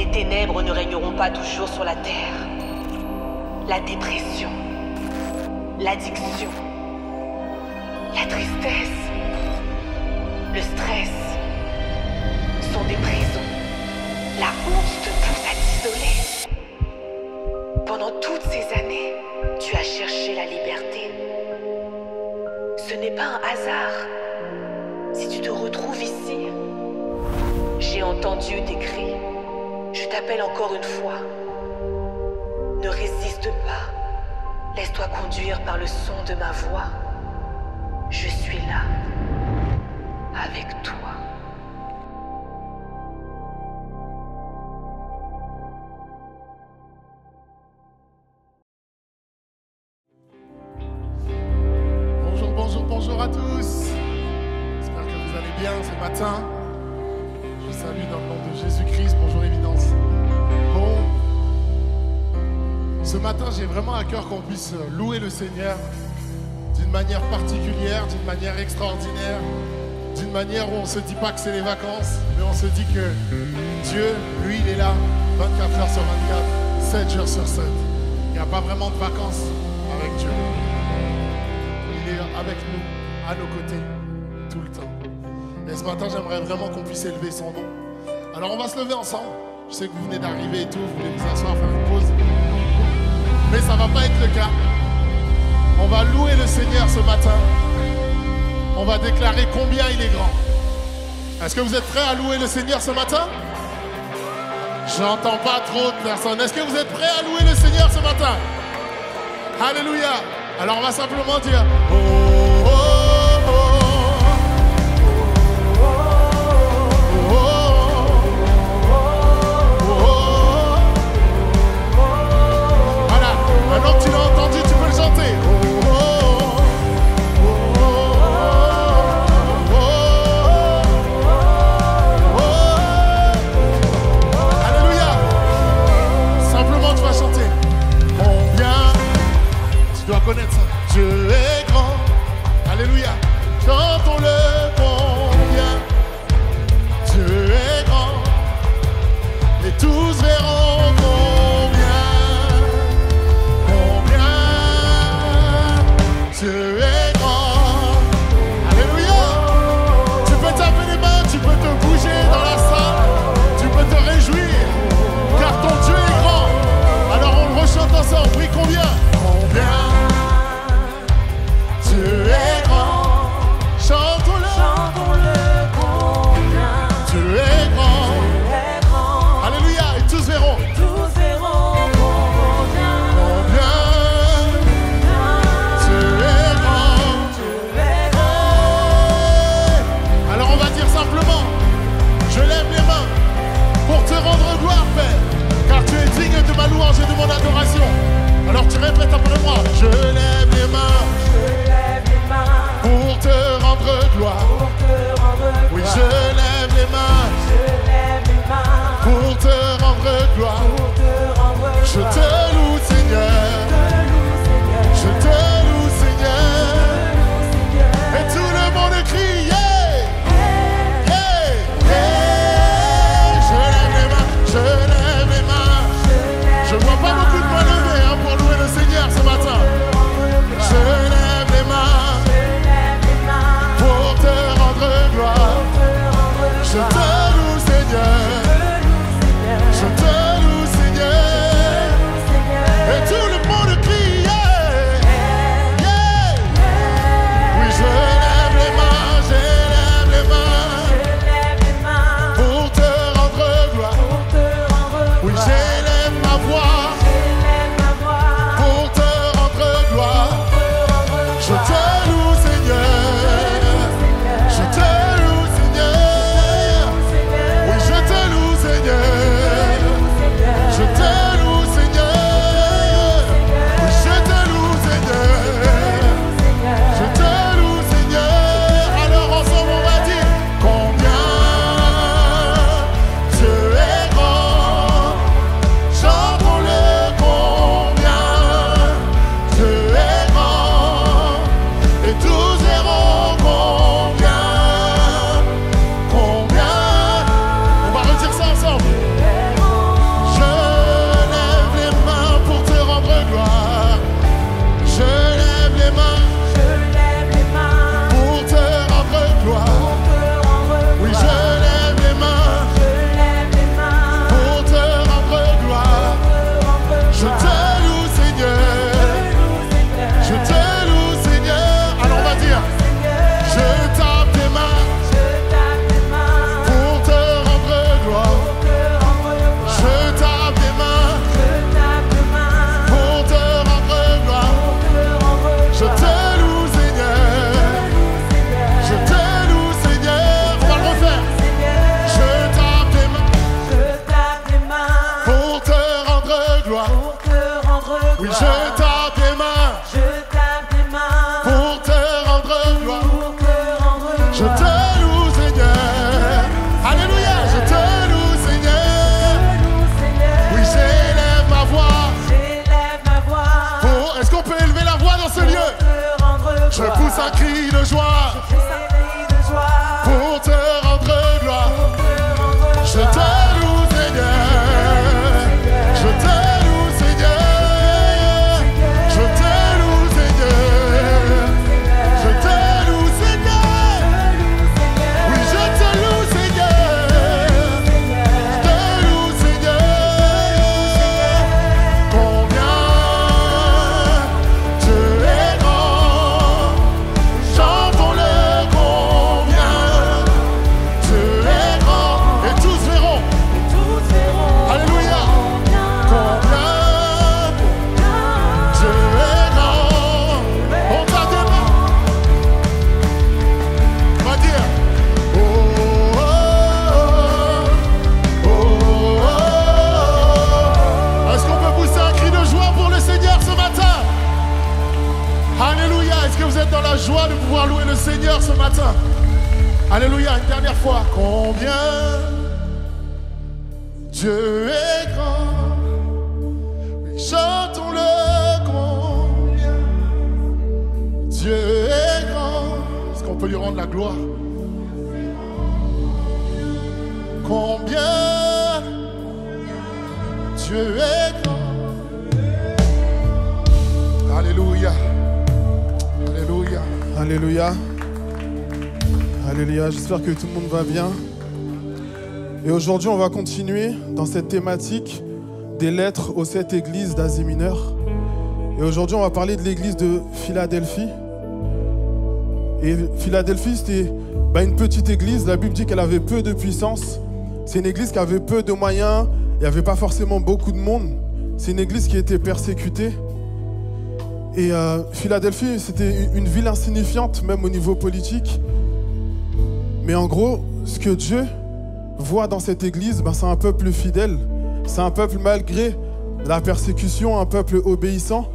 Les ténèbres ne régneront pas toujours sur la terre. La dépression, l'addiction, la tristesse, le stress sont des prisons. La honte te pousse à t'isoler. Pendant toutes ces années, tu as cherché la liberté. Ce n'est pas un hasard si tu te retrouves ici. J'ai entendu tes cris. Je t'appelle encore une fois. Ne résiste pas. Laisse-toi conduire par le son de ma voix. Je suis là, avec toi. Bonjour à tous. J'espère que vous allez bien ce matin. Je vous salue dans le nom de Jésus-Christ. Bonjour Évidence. Bon, ce matin, j'ai vraiment à cœur qu'on puisse louer le Seigneur d'une manière particulière, d'une manière extraordinaire, d'une manière où on ne se dit pas que c'est les vacances, mais on se dit que Dieu, lui, il est là 24 heures sur 24, 7 jours sur 7. Il n'y a pas vraiment de vacances avec Dieu. Il est avec nous, à nos côtés, tout le temps. Et ce matin, j'aimerais vraiment qu'on puisse élever son nom. Alors, on va se lever ensemble. Je sais que vous venez d'arriver et tout, vous voulez vous asseoir, faire une pause. Mais ça ne va pas être le cas. On va louer le Seigneur ce matin. On va déclarer combien il est grand. Est-ce que vous êtes prêts à louer le Seigneur ce matin? J'entends pas trop de personnes. Est-ce que vous êtes prêts à louer le Seigneur ce matin? Alléluia. Alors on va simplement dire oh, oh, oh, oh, oh, oh. Voilà, maintenant que tu l'as entendu, tu peux le chanter. Alléluia. Simplement tu vas chanter. Combien tu dois connaître ça. Dieu est grand, alléluia, chantons-le combien. Dieu est grand, et tous verront combien, combien. Dieu est grand, alléluia. Tu peux taper les mains, tu peux te bouger dans la salle, tu peux te réjouir, car ton Dieu est grand. Alors on le rechante ensemble, oui combien? Combien? Dieu est grand, chantons-le, combien. Dieu est grand, alléluia, et tous verront, combien. Dieu est grand, alors on va dire simplement, je lève les mains pour te rendre gloire, Père, car tu es digne de ma louange et de mon adoration. Alors tu répètes après moi, je lève les mains. Pour te rendre gloire. Oui, je lève les mains. Pour te rendre gloire. Je te loue, Seigneur. Je te loue, Seigneur. Et tout le monde crie, yeah! Yeah! Yeah! Je lève les mains. Je lève les mains. Je vois pas beaucoup de mains levées pour louer le Seigneur ce matin. Je lève les mains. Pour te rendre gloire. Oui, je tape des mains. Pour te rendre gloire. Je te loue, Seigneur. Alléluia, je te loue, Seigneur. Oui, j'élève ma voix. Est-ce qu'on peut élever la voix dans ce lieu? Je pousse un cri de joie. Pour te rendre gloire. Je te loue, Seigneur. Je te loue, Seigneur. Je te loue, Seigneur. Je te loue, Seigneur. Oui, je te loue, Seigneur. Je te loue, Seigneur. Combien Dieu est grand. Chantons-le, combien Dieu est grand. Et tous verront. Alléluia. Combien Dieu est grand. On t'a demain. On va dire. Oh, oh, oh, oh, oh. Est-ce qu'on peut pousser un cri de joie pour le Seigneur ce matin? Alléluia. Est-ce que vous êtes dans la joie de pouvoir louer le Seigneur ce matin? Alléluia. Une dernière fois. Combien Dieu est grand. Oui, chantons-le, combien Dieu est grand. Est-ce qu'on peut lui rendre la gloire? Combien Dieu est grand. Alléluia. Alléluia. Alléluia. Alléluia. J'espère que tout le monde va bien. Et aujourd'hui, on va continuer dans cette thématique des lettres aux 7 églises d'Asie mineure. Et aujourd'hui, on va parler de l'église de Philadelphie. Et Philadelphie, c'était une petite église. La Bible dit qu'elle avait peu de puissance. C'est une église qui avait peu de moyens. Il n'y avait pas forcément beaucoup de monde. C'est une église qui était persécutée. Et Philadelphie, c'était une ville insignifiante, même au niveau politique. Mais en gros, ce que Dieu voit dans cette église, c'est un peuple fidèle. C'est un peuple malgré la persécution, un peuple obéissant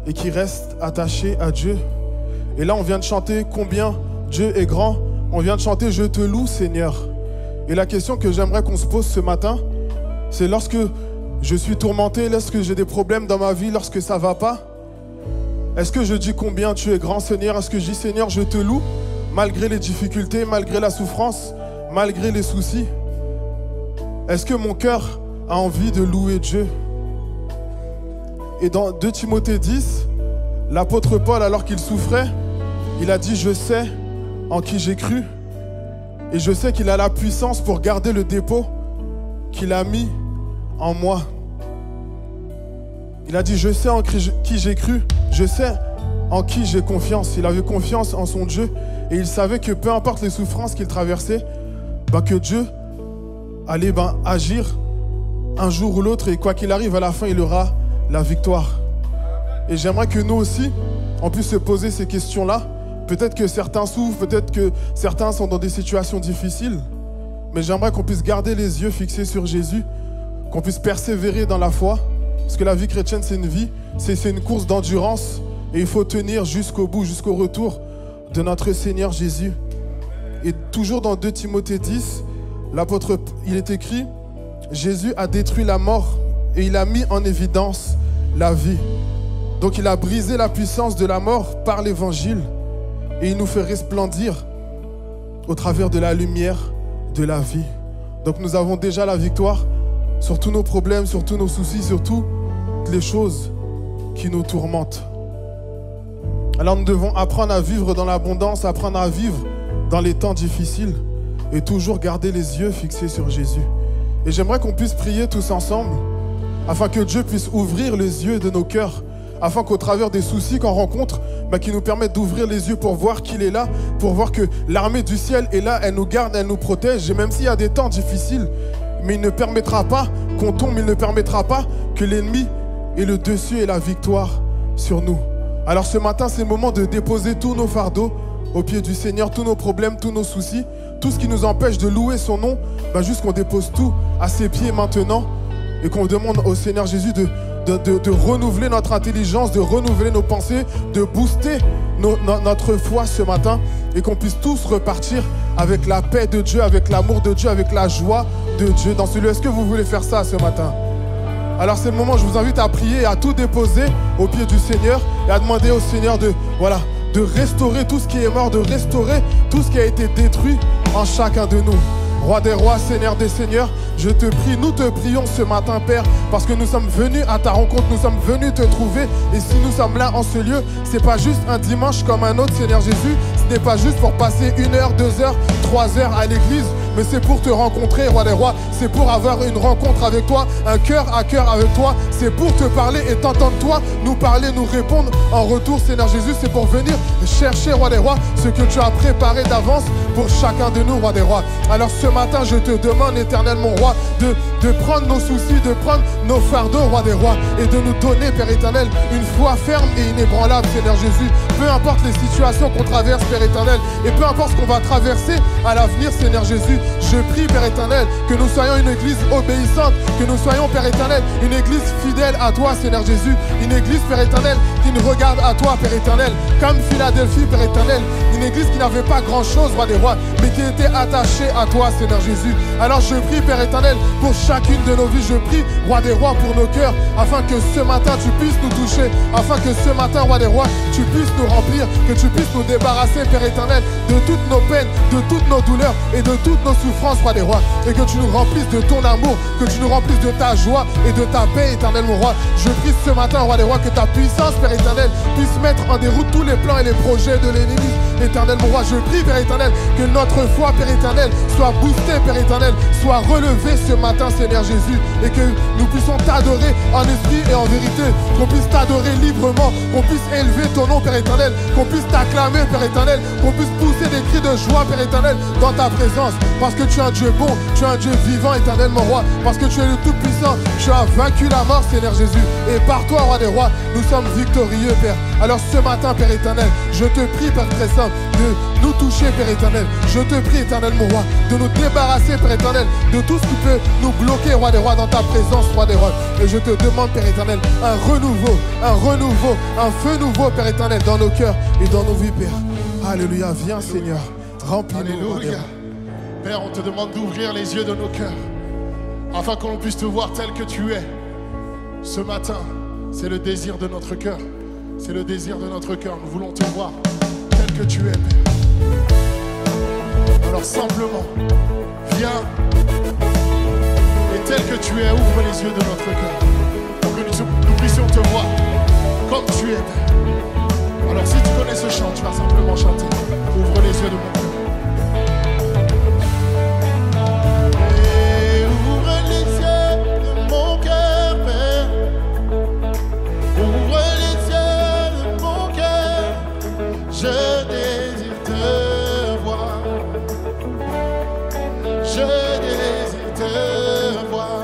et qui reste attaché à Dieu. Et là, on vient de chanter combien Dieu est grand. On vient de chanter je te loue, Seigneur. Et la question que j'aimerais qu'on se pose ce matin, c'est lorsque je suis tourmenté, lorsque j'ai des problèmes dans ma vie, lorsque ça ne va pas, est-ce que je dis combien tu es grand, Seigneur? Est-ce que je dis Seigneur, je te loue, malgré les difficultés, malgré la souffrance, malgré les soucis? Est-ce que mon cœur a envie de louer Dieu? Et dans 2 Timothée 10, l'apôtre Paul, alors qu'il souffrait, il a dit « Je sais en qui j'ai cru et je sais qu'il a la puissance pour garder le dépôt qu'il a mis en moi. » Il a dit « Je sais en qui j'ai cru, je sais en qui j'ai confiance. » Il avait confiance en son Dieu et il savait que peu importe les souffrances qu'il traversait, que Dieu allait agir un jour ou l'autre et quoi qu'il arrive, à la fin, il aura la victoire. Et j'aimerais que nous aussi, on puisse se poser ces questions-là. Peut-être que certains souffrent, peut-être que certains sont dans des situations difficiles, mais j'aimerais qu'on puisse garder les yeux fixés sur Jésus, qu'on puisse persévérer dans la foi, parce que la vie chrétienne, c'est une vie, c'est une course d'endurance, et il faut tenir jusqu'au bout, jusqu'au retour de notre Seigneur Jésus. Et toujours dans 2 Timothée 10, l'apôtre, il est écrit « Jésus a détruit la mort et il a mis en évidence la vie. Donc il a brisé la puissance de la mort par l'évangile et il nous fait resplendir au travers de la lumière de la vie. » Donc nous avons déjà la victoire sur tous nos problèmes, sur tous nos soucis, sur toutes les choses qui nous tourmentent. Alors nous devons apprendre à vivre dans l'abondance, apprendre à vivre dans les temps difficiles et toujours garder les yeux fixés sur Jésus. Et j'aimerais qu'on puisse prier tous ensemble afin que Dieu puisse ouvrir les yeux de nos cœurs, afin qu'au travers des soucis qu'on rencontre, qui nous permettent d'ouvrir les yeux pour voir qu'il est là, pour voir que l'armée du ciel est là, elle nous garde, elle nous protège. Et même s'il y a des temps difficiles, mais il ne permettra pas qu'on tombe, il ne permettra pas que l'ennemi ait le dessus et la victoire sur nous. Alors ce matin, c'est le moment de déposer tous nos fardeaux au pied du Seigneur, tous nos problèmes, tous nos soucis, tout ce qui nous empêche de louer son nom, juste qu'on dépose tout à ses pieds maintenant et qu'on demande au Seigneur Jésus de renouveler notre intelligence, de renouveler nos pensées, de booster notre foi ce matin et qu'on puisse tous repartir avec la paix de Dieu, avec l'amour de Dieu, avec la joie de Dieu dans ce lieu. Est-ce que vous voulez faire ça ce matin? Alors c'est le moment, je vous invite à prier et à tout déposer au pied du Seigneur et à demander au Seigneur de restaurer tout ce qui est mort, de restaurer tout ce qui a été détruit en chacun de nous. Roi des rois, Seigneur des seigneurs, je te prie, nous te prions ce matin, Père, parce que nous sommes venus à ta rencontre, nous sommes venus te trouver. Et si nous sommes là en ce lieu, c'est pas juste un dimanche comme un autre, Seigneur Jésus. Ce n'est pas juste pour passer 1 heure, 2 heures, 3 heures à l'église, mais c'est pour te rencontrer, Roi des rois. C'est pour avoir une rencontre avec toi, un cœur à cœur avec toi. C'est pour te parler et t'entendre toi, nous parler, nous répondre en retour, Seigneur Jésus. C'est pour venir chercher, Roi des rois, ce que tu as préparé d'avance pour chacun de nous, Roi des rois. Alors ce matin, je te demande, Éternel, mon roi, de prendre nos soucis, de prendre nos fardeaux, Roi des rois, et de nous donner, Père éternel, une foi ferme et inébranlable, Seigneur Jésus. Peu importe les situations qu'on traverse, Père éternel, et peu importe ce qu'on va traverser à l'avenir, Seigneur Jésus, je prie, Père éternel, que nous soyons une église obéissante, que nous soyons, Père éternel, une église fidèle à toi, Seigneur Jésus, une église, Père éternel, qui nous regarde à toi, Père éternel, comme Philadelphie, Père éternel, une église qui n'avait pas grand-chose, Roi des rois, mais qui était attachée à toi, Seigneur Jésus. Alors je prie, Père éternel, pour chacune de nos vies, je prie, Roi des rois, pour nos cœurs, afin que ce matin tu puisses nous toucher, afin que ce matin, Roi des rois, tu puisses nous remplir, que tu puisses nous débarrasser, Père éternel, de toutes nos peines, de toutes nos douleurs et de toutes nos souffrances, Roi des rois, et que tu nous remplisses de ton amour, que tu nous remplisses de ta joie et de ta paix, éternel, mon roi. Je prie ce matin, Roi des rois, que ta puissance, Père éternel, puisse mettre en déroute tous les plans et les projets de l'ennemi, éternel, mon roi. Je prie, Père éternel, que notre foi, Père éternel, soit boostée, Père éternel, soit relevée ce matin, Seigneur Jésus, et que nous puissions t'adorer en esprit et en vérité, qu'on puisse t'adorer librement, qu'on puisse élever ton nom, Père éternel, qu'on puisse t'acclamer, Père éternel, qu'on puisse pousser des cris de joie, Père éternel, dans ta présence, parce que tu es un Dieu bon, tu es un Dieu vivant, éternel, mon roi, parce que tu es le Tout-Puissant, tu as vaincu la mort, Seigneur Jésus, et par toi, Roi des rois, nous sommes victorieux, Père. Alors ce matin, Père éternel, je te prie, Père très saint, de nous toucher, Père éternel. Je te prie, éternel, mon roi, de nous débarrasser, Père éternel, de tout ce qui peut nous bloquer, Roi des rois, dans ta présence, Roi des rois. Et je te demande, Père éternel, un renouveau, un feu nouveau, Père éternel, dans nos cœurs et dans nos vies, Père. Alléluia, viens, Seigneur, remplis-nous. Alléluia. Père, on te demande d'ouvrir les yeux de nos cœurs, afin que l'on puisse te voir tel que tu es. Ce matin, c'est le désir de notre cœur. C'est le désir de notre cœur. Nous voulons te voir tel que tu es, Père. Alors simplement, viens et tel que tu es, ouvre les yeux de notre cœur pour que nous puissions te voir comme tu es, Père. Alors si tu connais ce chant, tu vas simplement chanter. Ouvre les yeux de mon cœur. Et ouvre les yeux de mon cœur, Père. Ouvre les yeux de mon cœur. Je désire te voir. Je désire te voir.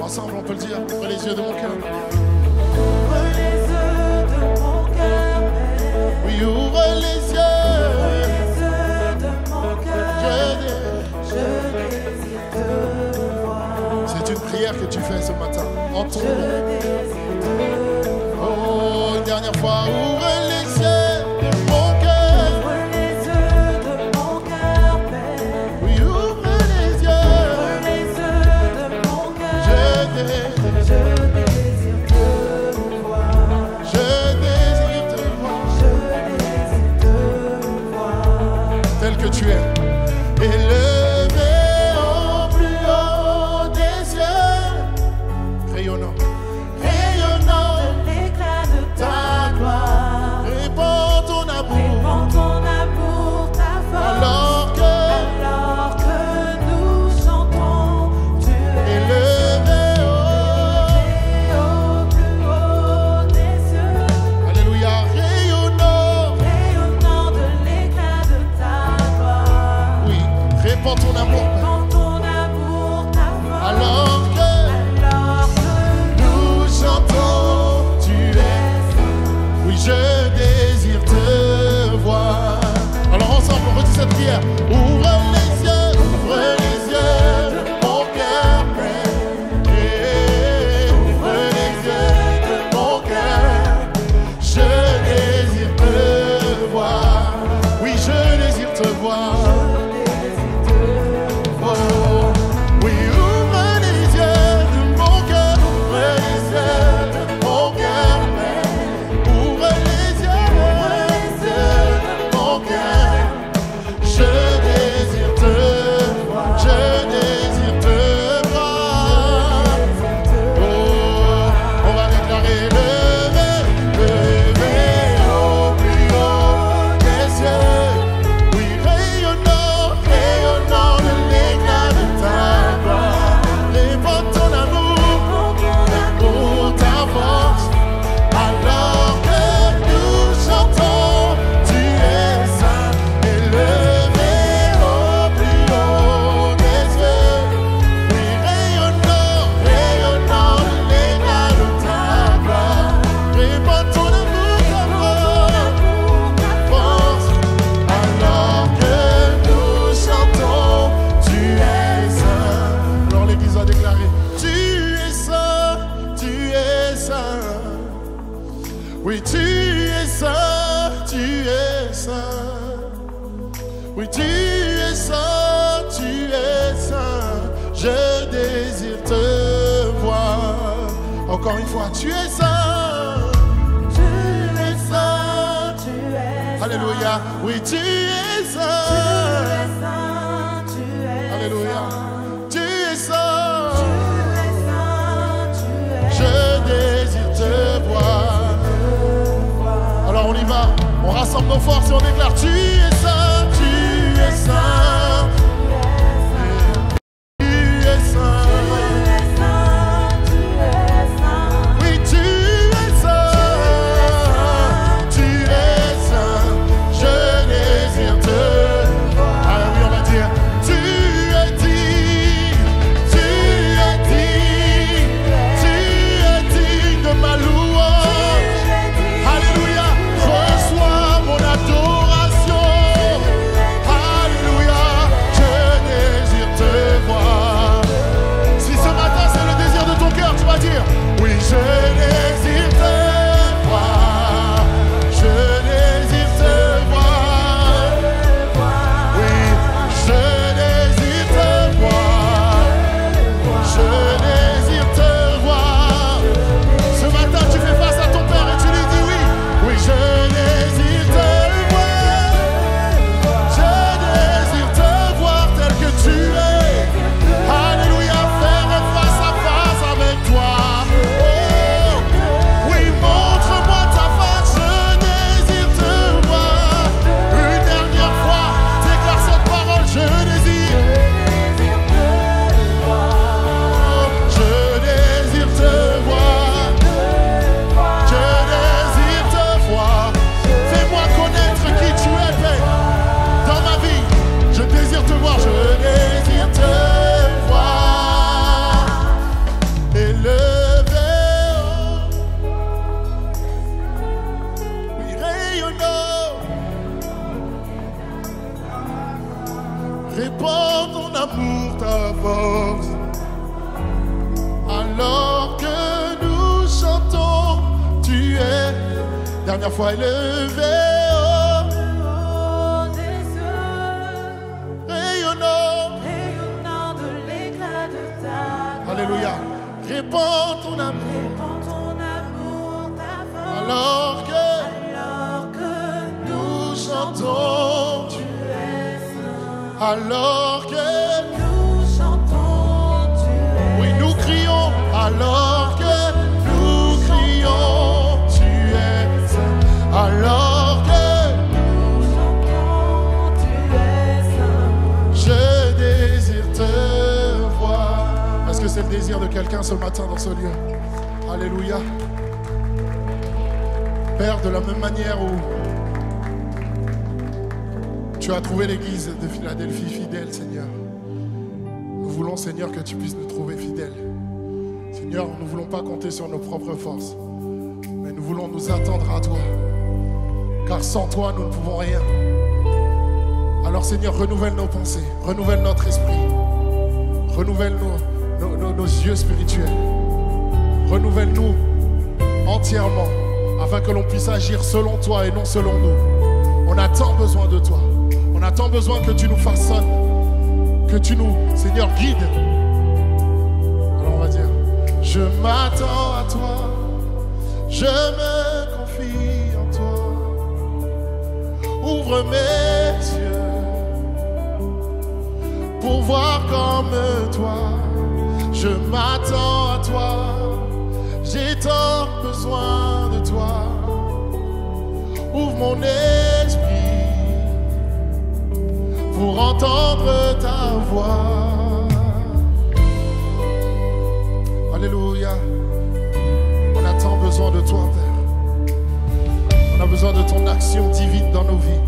Ensemble, on peut le dire. Ouvre les yeux de mon cœur. Ouvre les yeux de mon cœur, Père. Oui, ouvre les yeux. De mon cœur, je désire te voir. C'est une prière que tu fais ce matin. En ton Je nom. désire te voir. Oh, une dernière fois. Ouvre les yeux de mon cœur. Ouvre les yeux de mon cœur, Père. Oui, ouvre les yeux. Ouvre les yeux de mon cœur. Je désire te voir. Je désire te voir. Je désire te voir. Tel que tu es. Élevé au plus haut des cieux. Rayonnant. Rayonnant. De l'éclat de ta gloire. Oui, tu es saint, tu es saint. Oui, tu es saint, tu es saint. Je désire te voir. Encore une fois, tu es saint. Tu es saint, tu es saint. Alléluia. Oui, tu es saint. Tu es saint, tu es Alléluia. saint. Tu es saint. Tu es saint, tu es Je désire te voir. Alors on y va. On rassemble nos forces et on déclare: tu es saint, tu es saint. Tu es saint. Oui, tu es saint. Tu es saint. Je désire te voir. Ah oui, on va dire: tu es digne. Tu es digne. Tu es digne de ma louange. Alléluia. Reçois mon adoration. Alléluia. Je désire te voir. Si ce matin c'est le désir de ton cœur, tu vas dire: oui, je désire te voir. Je désire te voir. Oui, je désire te voir. Je désire te voir. Ce matin, tu fais face à ton Père et tu lui dis: oui, oui, je désire te voir. Je désire te voir tel que tu es. Alléluia, faire face à face avec toi. Oh, oui, montre-moi ta face, je désire te voir. Une dernière fois, déclare cette parole: je désire. Je désire te voir. Je désire te voir. Fais-moi connaître qui tu es, Père, dans ma vie. Je désire te voir. Je désire te voir. Élevé haut. Oui, rayonnant. Répands ton amour, ta force. Alors que nous chantons, tu es. Dernière fois, élevé haut. Rayonnant. Alléluia. Répands ton amour. Alors que nous chantons, tu es. Alors que oui, nous crions. Alors que nous crions, tu es. Alors que je désire te voir. Est-ce que c'est le désir de quelqu'un ce matin dans ce lieu? Alléluia. Père, de la même manière où tu as trouvé l'église de Philadelphie fidèle, Seigneur, nous voulons, Seigneur, que tu puisses nous trouver fidèles. Seigneur, nous ne voulons pas compter sur nos propres forces, mais nous voulons nous attendre à toi, car sans toi, nous ne pouvons rien. Alors, Seigneur, renouvelle nos pensées, renouvelle notre esprit, renouvelle nos yeux spirituels, renouvelle-nous entièrement, afin que l'on puisse agir selon toi et non selon nous. On a tant besoin de toi. On a tant besoin que tu nous façonnes, que tu nous, Seigneur, guides. Alors on va dire: je m'attends à toi, je me confie en toi. Ouvre mes yeux pour voir comme toi. Je m'attends à toi, j'ai tant besoin de toi. Ouvre mon esprit pour entendre ta voix. Alléluia. On a tant besoin de toi, Père. On a besoin de ton action divine dans nos vies.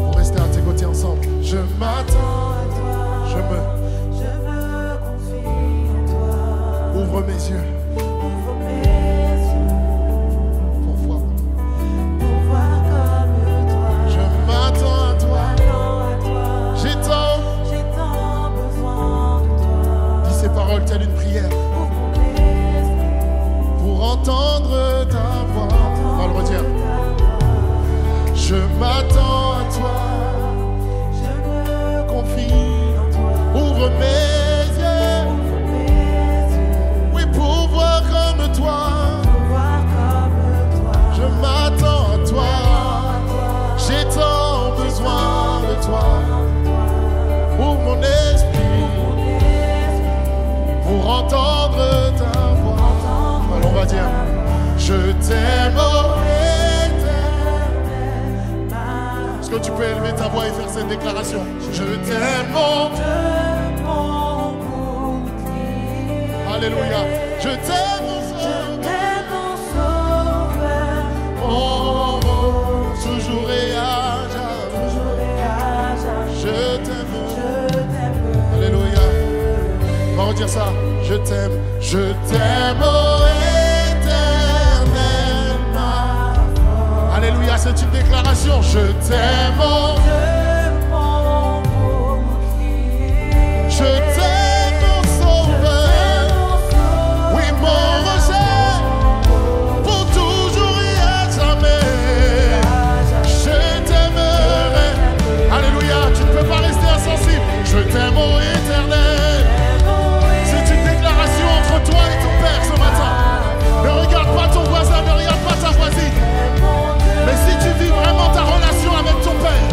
Pour rester à tes côtés ensemble. Je m'attends à toi. Je me confie en toi. Ouvre mes yeux. Telle une prière pour entendre ta voix. On va le redire. Je m'attends à toi, Je me confie, en toi. ouvre mes yeux, oui, pour voir comme toi. Voir comme toi. Je m'attends à toi, j'ai tant besoin de toi. Ouvre mon esprit pour entendre ta voix. Alors on va dire, je t'aime, oh éternel. Est-ce que tu peux élever ta voix et faire cette déclaration? Je t'aime, oh Alléluia. Je t'aime, mon sauveur. Oh, oh, toujours et à jamais. Je t'aime. Alléluia. On va redire ça. Je t'aime, oh éternel. Alléluia, c'est une déclaration. Je t'aime, oh. Je t'aime, mon sauveur. Oui, mon rocher, pour toujours et à jamais. Je t'aimerai. Alléluia, tu ne peux pas rester insensible. Je t'aime, oh éternel. C'est une déclaration entre toi et ton Père ce matin. Ne regarde pas ton voisin, ne regarde pas ta voisine. Mais si tu vis vraiment ta relation avec ton Père,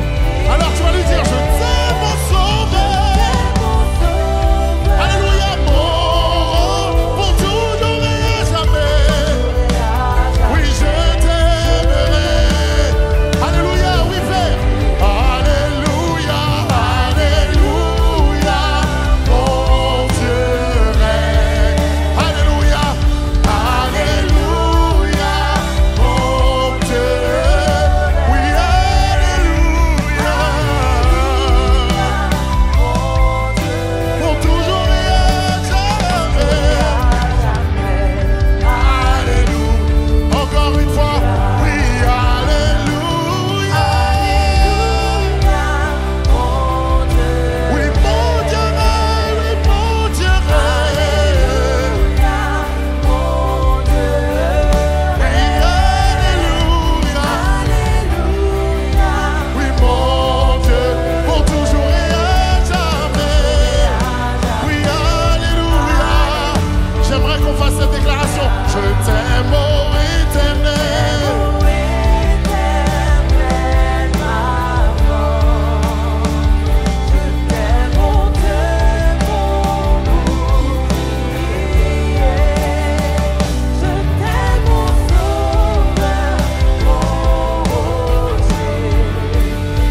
alors tu vas lui dire, je t'aime, mon sauveur. Alléluia, mon pour toujours et à jamais. Oui, je t'aimerai. Alléluia, oui, Père. Alléluia, alléluia, mon Dieu règne. Alléluia, alléluia, mon Dieu. Oui, alléluia. Pour toujours et à jamais. Alléluia. Encore une fois. Oui, alléluia. Oui, mon Dieu règne. Oui, mon Dieu règne. Oui, alléluia. Oui, mon Dieu, pour toujours et à jamais. Oui, alléluia. J'aimerais qu'on fasse cette déclaration. Je t'aime, oh éternel.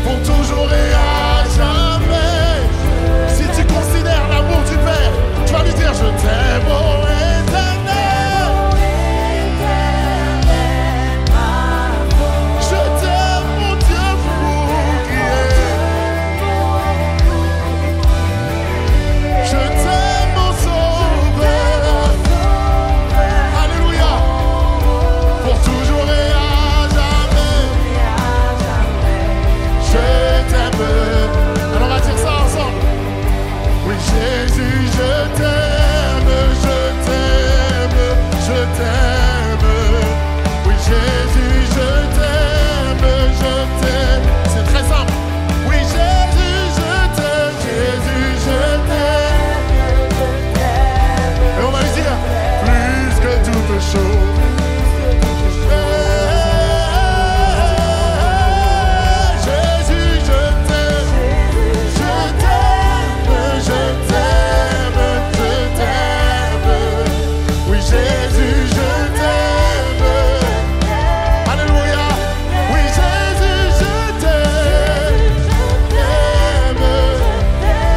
Pour toujours et à jamais. Si tu considères l'amour du Père, tu vas lui dire, je t'aime, oh éternel. Je t'aime, mon Dieu pour qui est. Je t'aime, mon sauveur. Alléluia. Pour toujours et à jamais. Je t'aime. Alors on va dire ça ensemble. Oui, Jésus, je t'aime, je t'aime, je t'aime. Oui, Jésus, je t'aime, je t'aime. C'est très simple. Oui, Jésus, je t'aime, Jésus, je t'aime. Et on va lui dire, plus que toute chose. Jésus, je t'aime, je t'aime, je t'aime, je t'aime. Oui, Jésus, je t'aime. Alléluia. Oui, Jésus, je t'aime.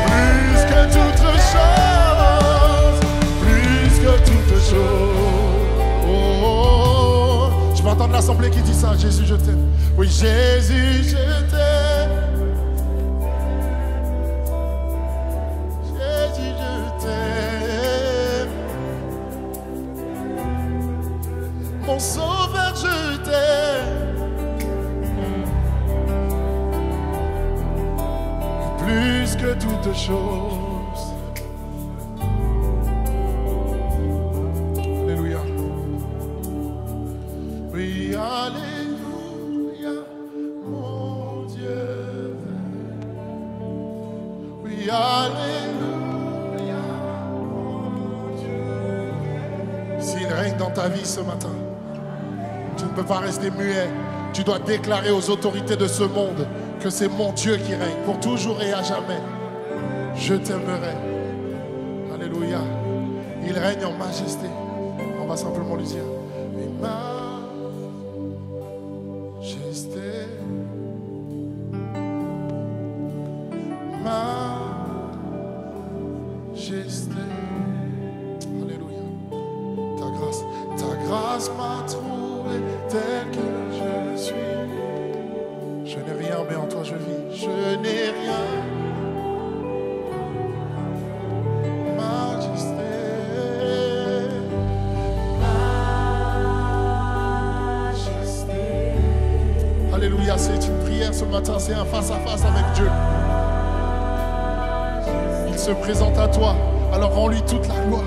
Plus que toute chose, plus que toute chose. Oh, oh, oh. Je peux entendre l'assemblée qui dit ça. Jésus, je t'aime. Oui, Jésus, je t'aime. Jésus, je t'aime. Mon sauveur, je t'aime. Plus que toute chose. Alléluia. règne dans ta vie ce matin. Tu ne peux pas rester muet. Tu dois déclarer aux autorités de ce monde que c'est mon Dieu qui règne pour toujours et à jamais. Je t'aimerai. Alléluia. Il règne en majesté. On va simplement lui dire, mais majesté, majesté. Alléluia. Ta grâce m'a trouvé tel que je suis. Je n'ai rien, mais en toi je vis. Je n'ai rien. Majesté. Alléluia, c'est une prière ce matin, c'est un face-à-face avec Dieu. Il se présente à toi, alors rends-lui toute la gloire.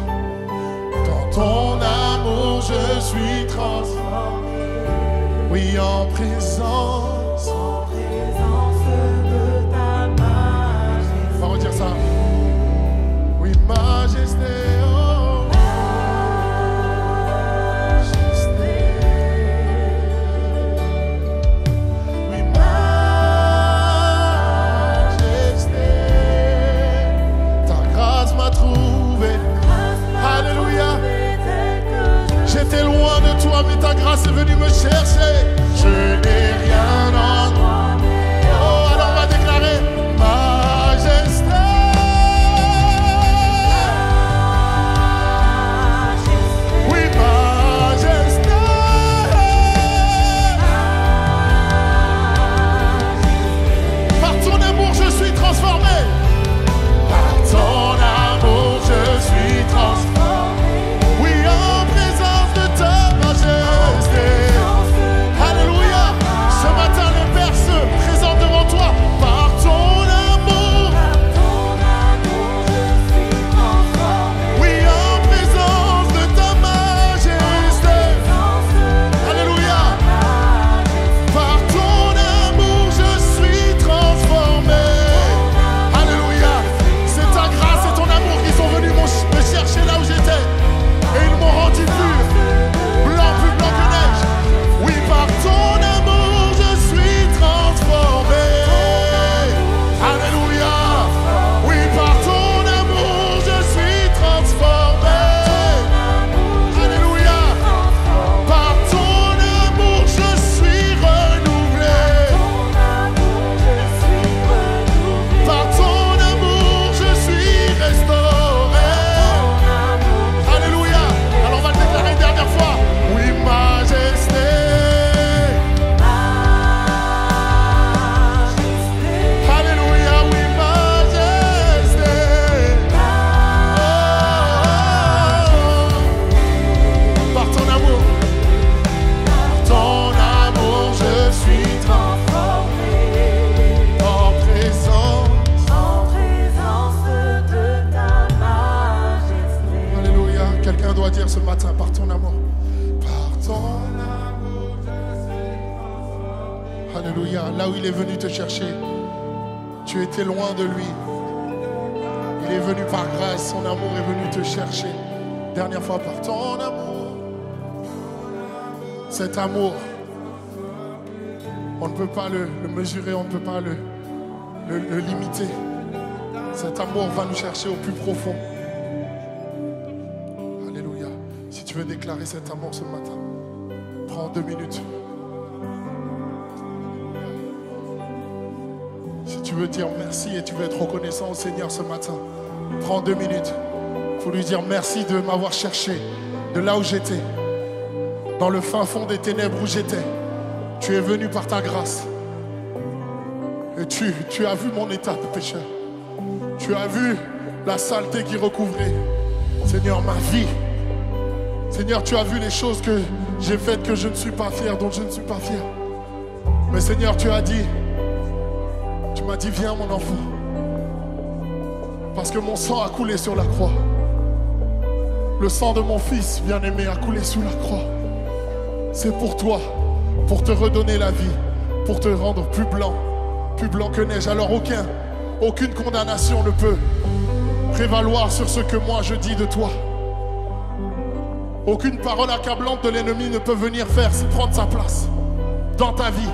Dans ton amour, je suis transformé. Oui, en présence. En présence de ta majesté. On va redire ça. Oui, majesté. Oh. Majesté. Oui, majesté. Ta grâce m'a trouvé. Alléluia. J'étais loin de toi, mais ta grâce est venue me chercher. Je n'ai rien en toi. Oh, alors on va déclarer majesté. Oui, majesté. Par ton amour, je suis transformé. Par ton amour, je suis transformé. Oui, en présence de ta majesté. Alléluia. Ce matin, le Père se présente devant toi. Par ton amour. Oui, en présence de ta majesté. Alléluia. Par ton amour, je suis transformé. Alléluia. C'est ta grâce et ton amour qui sont venus me chercher là où j'étais. Et ils m'ont rendu pur. Blanc, plus blanc que neige. Oui, par ton amour, je suis transformé. Alléluia. Oui, par ton amour, je suis transformé. Alléluia. Par ton amour, je suis renouvelé. Par ton amour, je suis restauré. Alléluia. Alors on va le déclarer une dernière fois. Oui, majesté. Alléluia, oui, majesté. Oh. Par ton amour. Ton amour, je suis transformé. En présence. de ta majesté. Alléluia. Quelqu'un doit dire ce matin, par ton amour. Par ton amour, je suis transformé. Alléluia. Là où il est venu te chercher, tu étais loin de lui. Il est venu par grâce, son amour est venu te chercher. Dernière fois, par ton amour. Cet amour, on ne peut pas le mesurer, on ne peut pas le limiter. Cet amour va nous chercher au plus profond. Alléluia. Si tu veux déclarer cet amour ce matin, prends 2 minutes. Si tu veux dire merci et tu veux être reconnaissant au Seigneur ce matin, prends 2 minutes. Il faut lui dire merci de m'avoir cherché de là où j'étais, dans le fin fond des ténèbres où j'étais. Tu es venu par ta grâce. Et tu as vu mon état de pécheur. Tu as vu la saleté qui recouvrait, Seigneur, ma vie. Seigneur, tu as vu les choses que j'ai faites que je ne suis pas fier, dont je ne suis pas fier. Mais Seigneur, tu m'as dit, viens mon enfant. Parce que mon sang a coulé sur la croix. Le sang de mon fils bien-aimé a coulé sous la croix. C'est pour toi, pour te redonner la vie, pour te rendre plus blanc que neige. Alors aucune condamnation ne peut prévaloir sur ce que moi je dis de toi. Aucune parole accablante de l'ennemi ne peut venir faire, prendre sa place dans ta vie.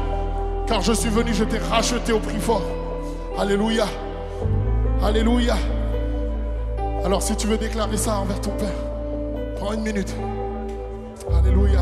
Car je suis venu, je t'ai racheté au prix fort. Alléluia. Alléluia. Alors si tu veux déclarer ça envers ton Père, prends une minute. Alléluia.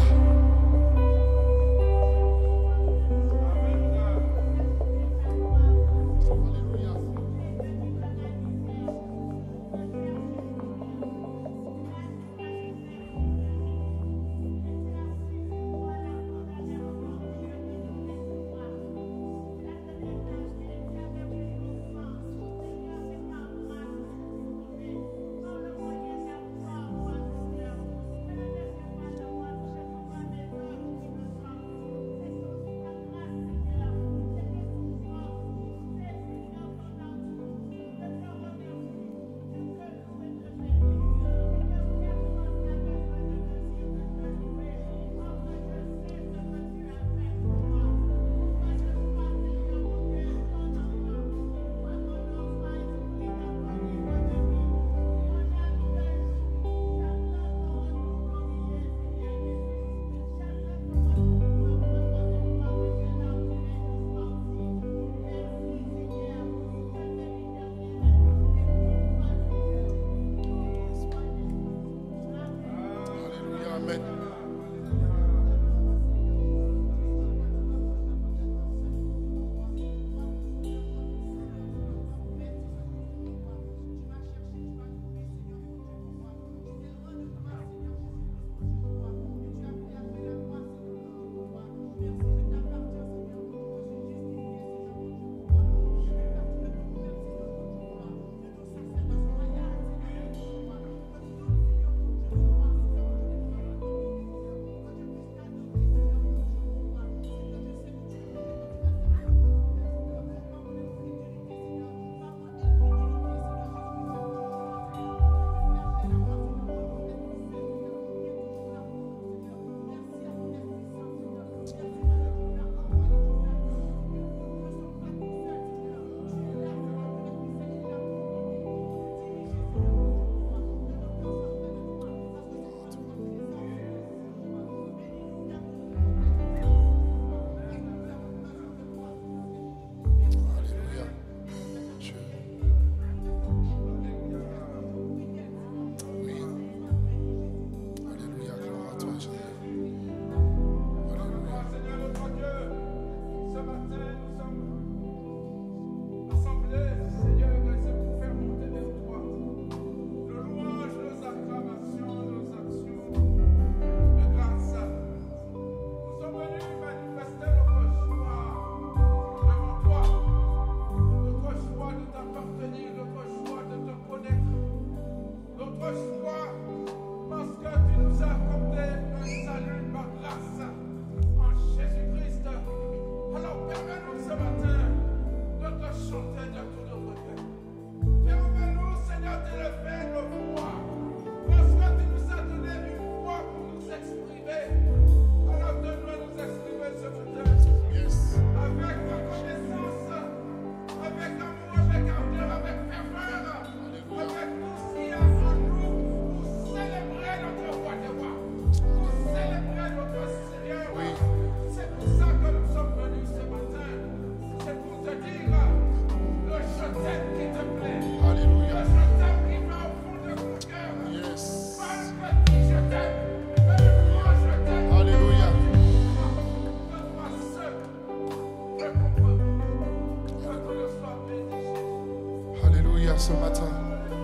Ce matin,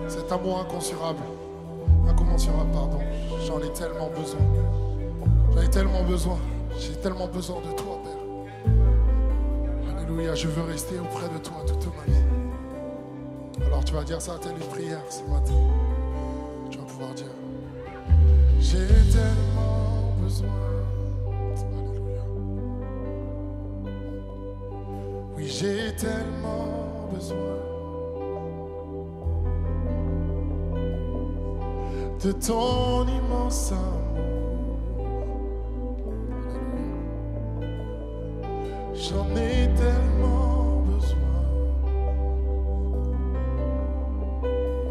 cet amour incommensurable, pardon, j'en ai tellement besoin. J'ai tellement besoin de toi, Père. Alléluia, je veux rester auprès de toi toute ma vie. Alors tu vas dire ça à telle prière ce matin. Tu vas pouvoir dire, j'ai tellement besoin. Alléluia. Oui, j'ai tellement besoin de ton immense amour. J'en ai tellement besoin.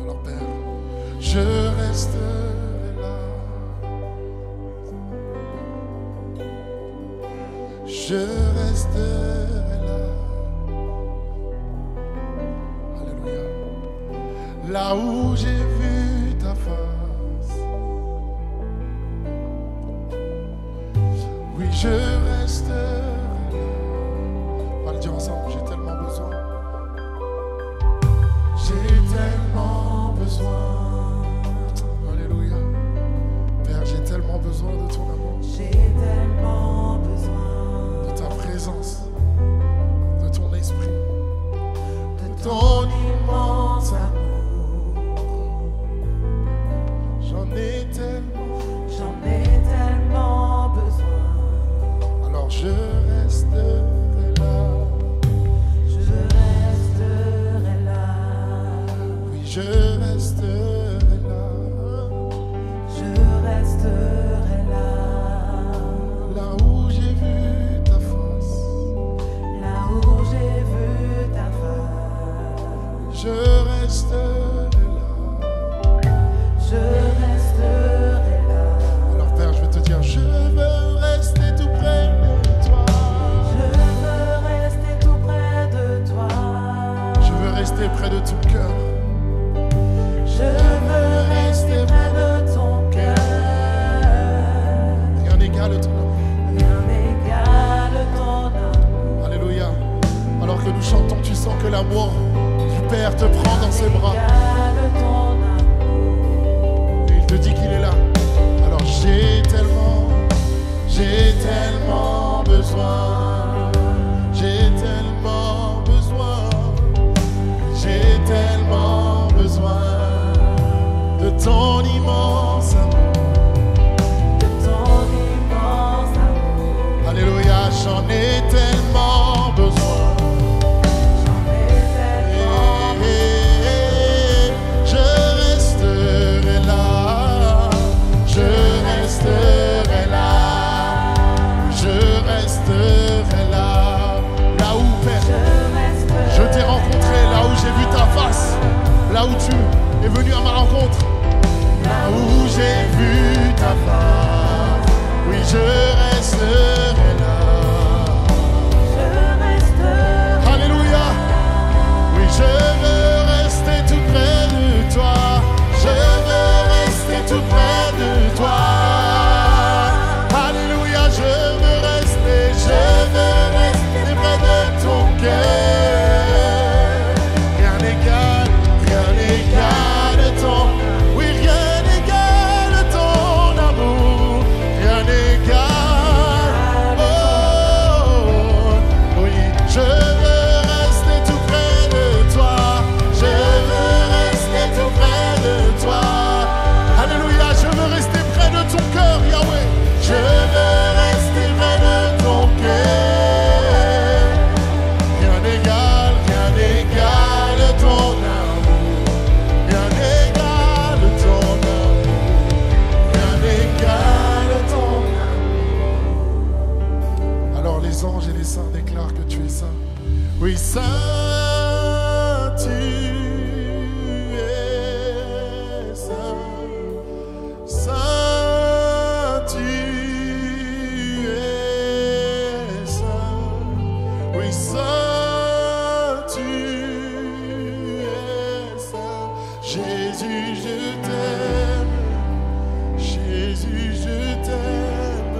Alors Père, je resterai là je resterai là. Alléluia. Là où j'ai vu ta face. Oui, je resterai là. On va le dire ensemble, j'ai tellement besoin. J'ai tellement besoin. Alléluia. Père, j'ai tellement besoin de ton amour. J'ai tellement besoin De ta présence. De ton esprit. De ton immense amour. J'en ai tellement besoin. Alors je resterai là. Je resterai là. Oui, je resterai là. Je resterai là. Là où j'ai vu ta face. Là où j'ai vu ta face. Je resterai là. Je resterai là. Alors Père, je vais te dire, je veux rester tout près de toi. Je veux rester tout près de toi. Je veux rester près de ton cœur. Je veux rester près de ton cœur. Rien n'égale ton amour. Rien n'égale ton amour. Alléluia. Alors que nous chantons, tu sens que l'amour du Père te prend dans ses bras. Égale ton amour. Et il te dit qu'il est là. Alors j'ai tellement besoin. J'ai tellement besoin. J'ai tellement besoin de ton immense amour. De ton immense amour. Alléluia, j'en ai tellement besoin. J'en ai tellement Je resterai là. Je resterai là. Je resterai là. Là où, Père, je t'ai rencontré, là où j'ai vu ta face, là où tu es venu à ma rencontre, là où j'ai vu ta face. Oui, je resterai là. Je resterai. Alléluia. Oui, je veux rester tout près de toi. Je veux rester tout près de toi. Alléluia, je veux rester près de ton cœur. Rien n'égale ton, oui, rien n'égale ton amour. Rien n'égale, oh, oui, je veux rester tout près de toi. Je veux rester tout près de toi. Alléluia, je veux rester près de ton cœur, Yahweh. Je veux rester près de ton cœur. Rien n'égale ton amour. Rien n'égale ton amour. Rien n'égale ton amour. Alors les anges et les saints déclarent que tu es saint. Oui, saint tu es saint. Saint tu es saint. Oui, saint tu es saint. Jésus, je t'aime. Jésus, je t'aime.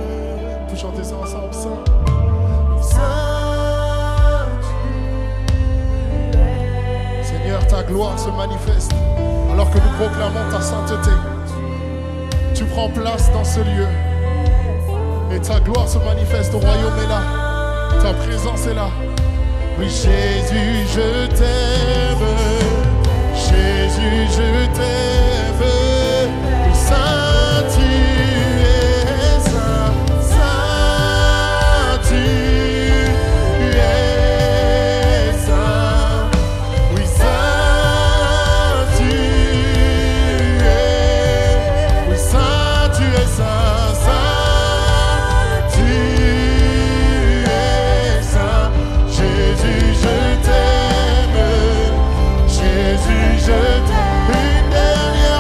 On peut chanter ça ensemble, saint. Saint tu es. Seigneur, ta gloire se manifeste alors que nous proclamons ta sainteté. Tu prends place dans ce lieu et ta gloire se manifeste. Au royaume est là, ta présence est là. Oui, Jésus, je t'aime. Jésus, je t'aime. Oui, saint tu es saint. Saint tu es saint. Oui, saint tu es. Oui, saint tu es saint. Saint tu es saint. Jésus, je t'aime. Jésus, je t'aime. Une dernière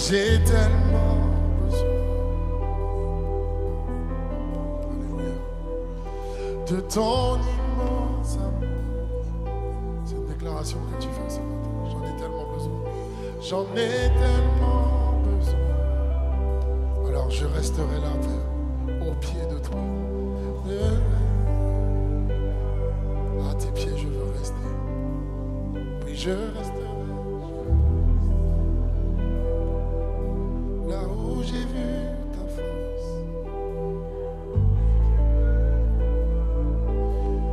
J'ai tellement besoin. Alléluia. De ton immense amour. C'est une déclaration que tu fais ce matin. J'en ai tellement besoin. J'en ai tellement besoin. Alors je resterai là, Père, au pied de toi. À tes pieds, je veux rester. Oui, je resterai. Là où j'ai vu ta force,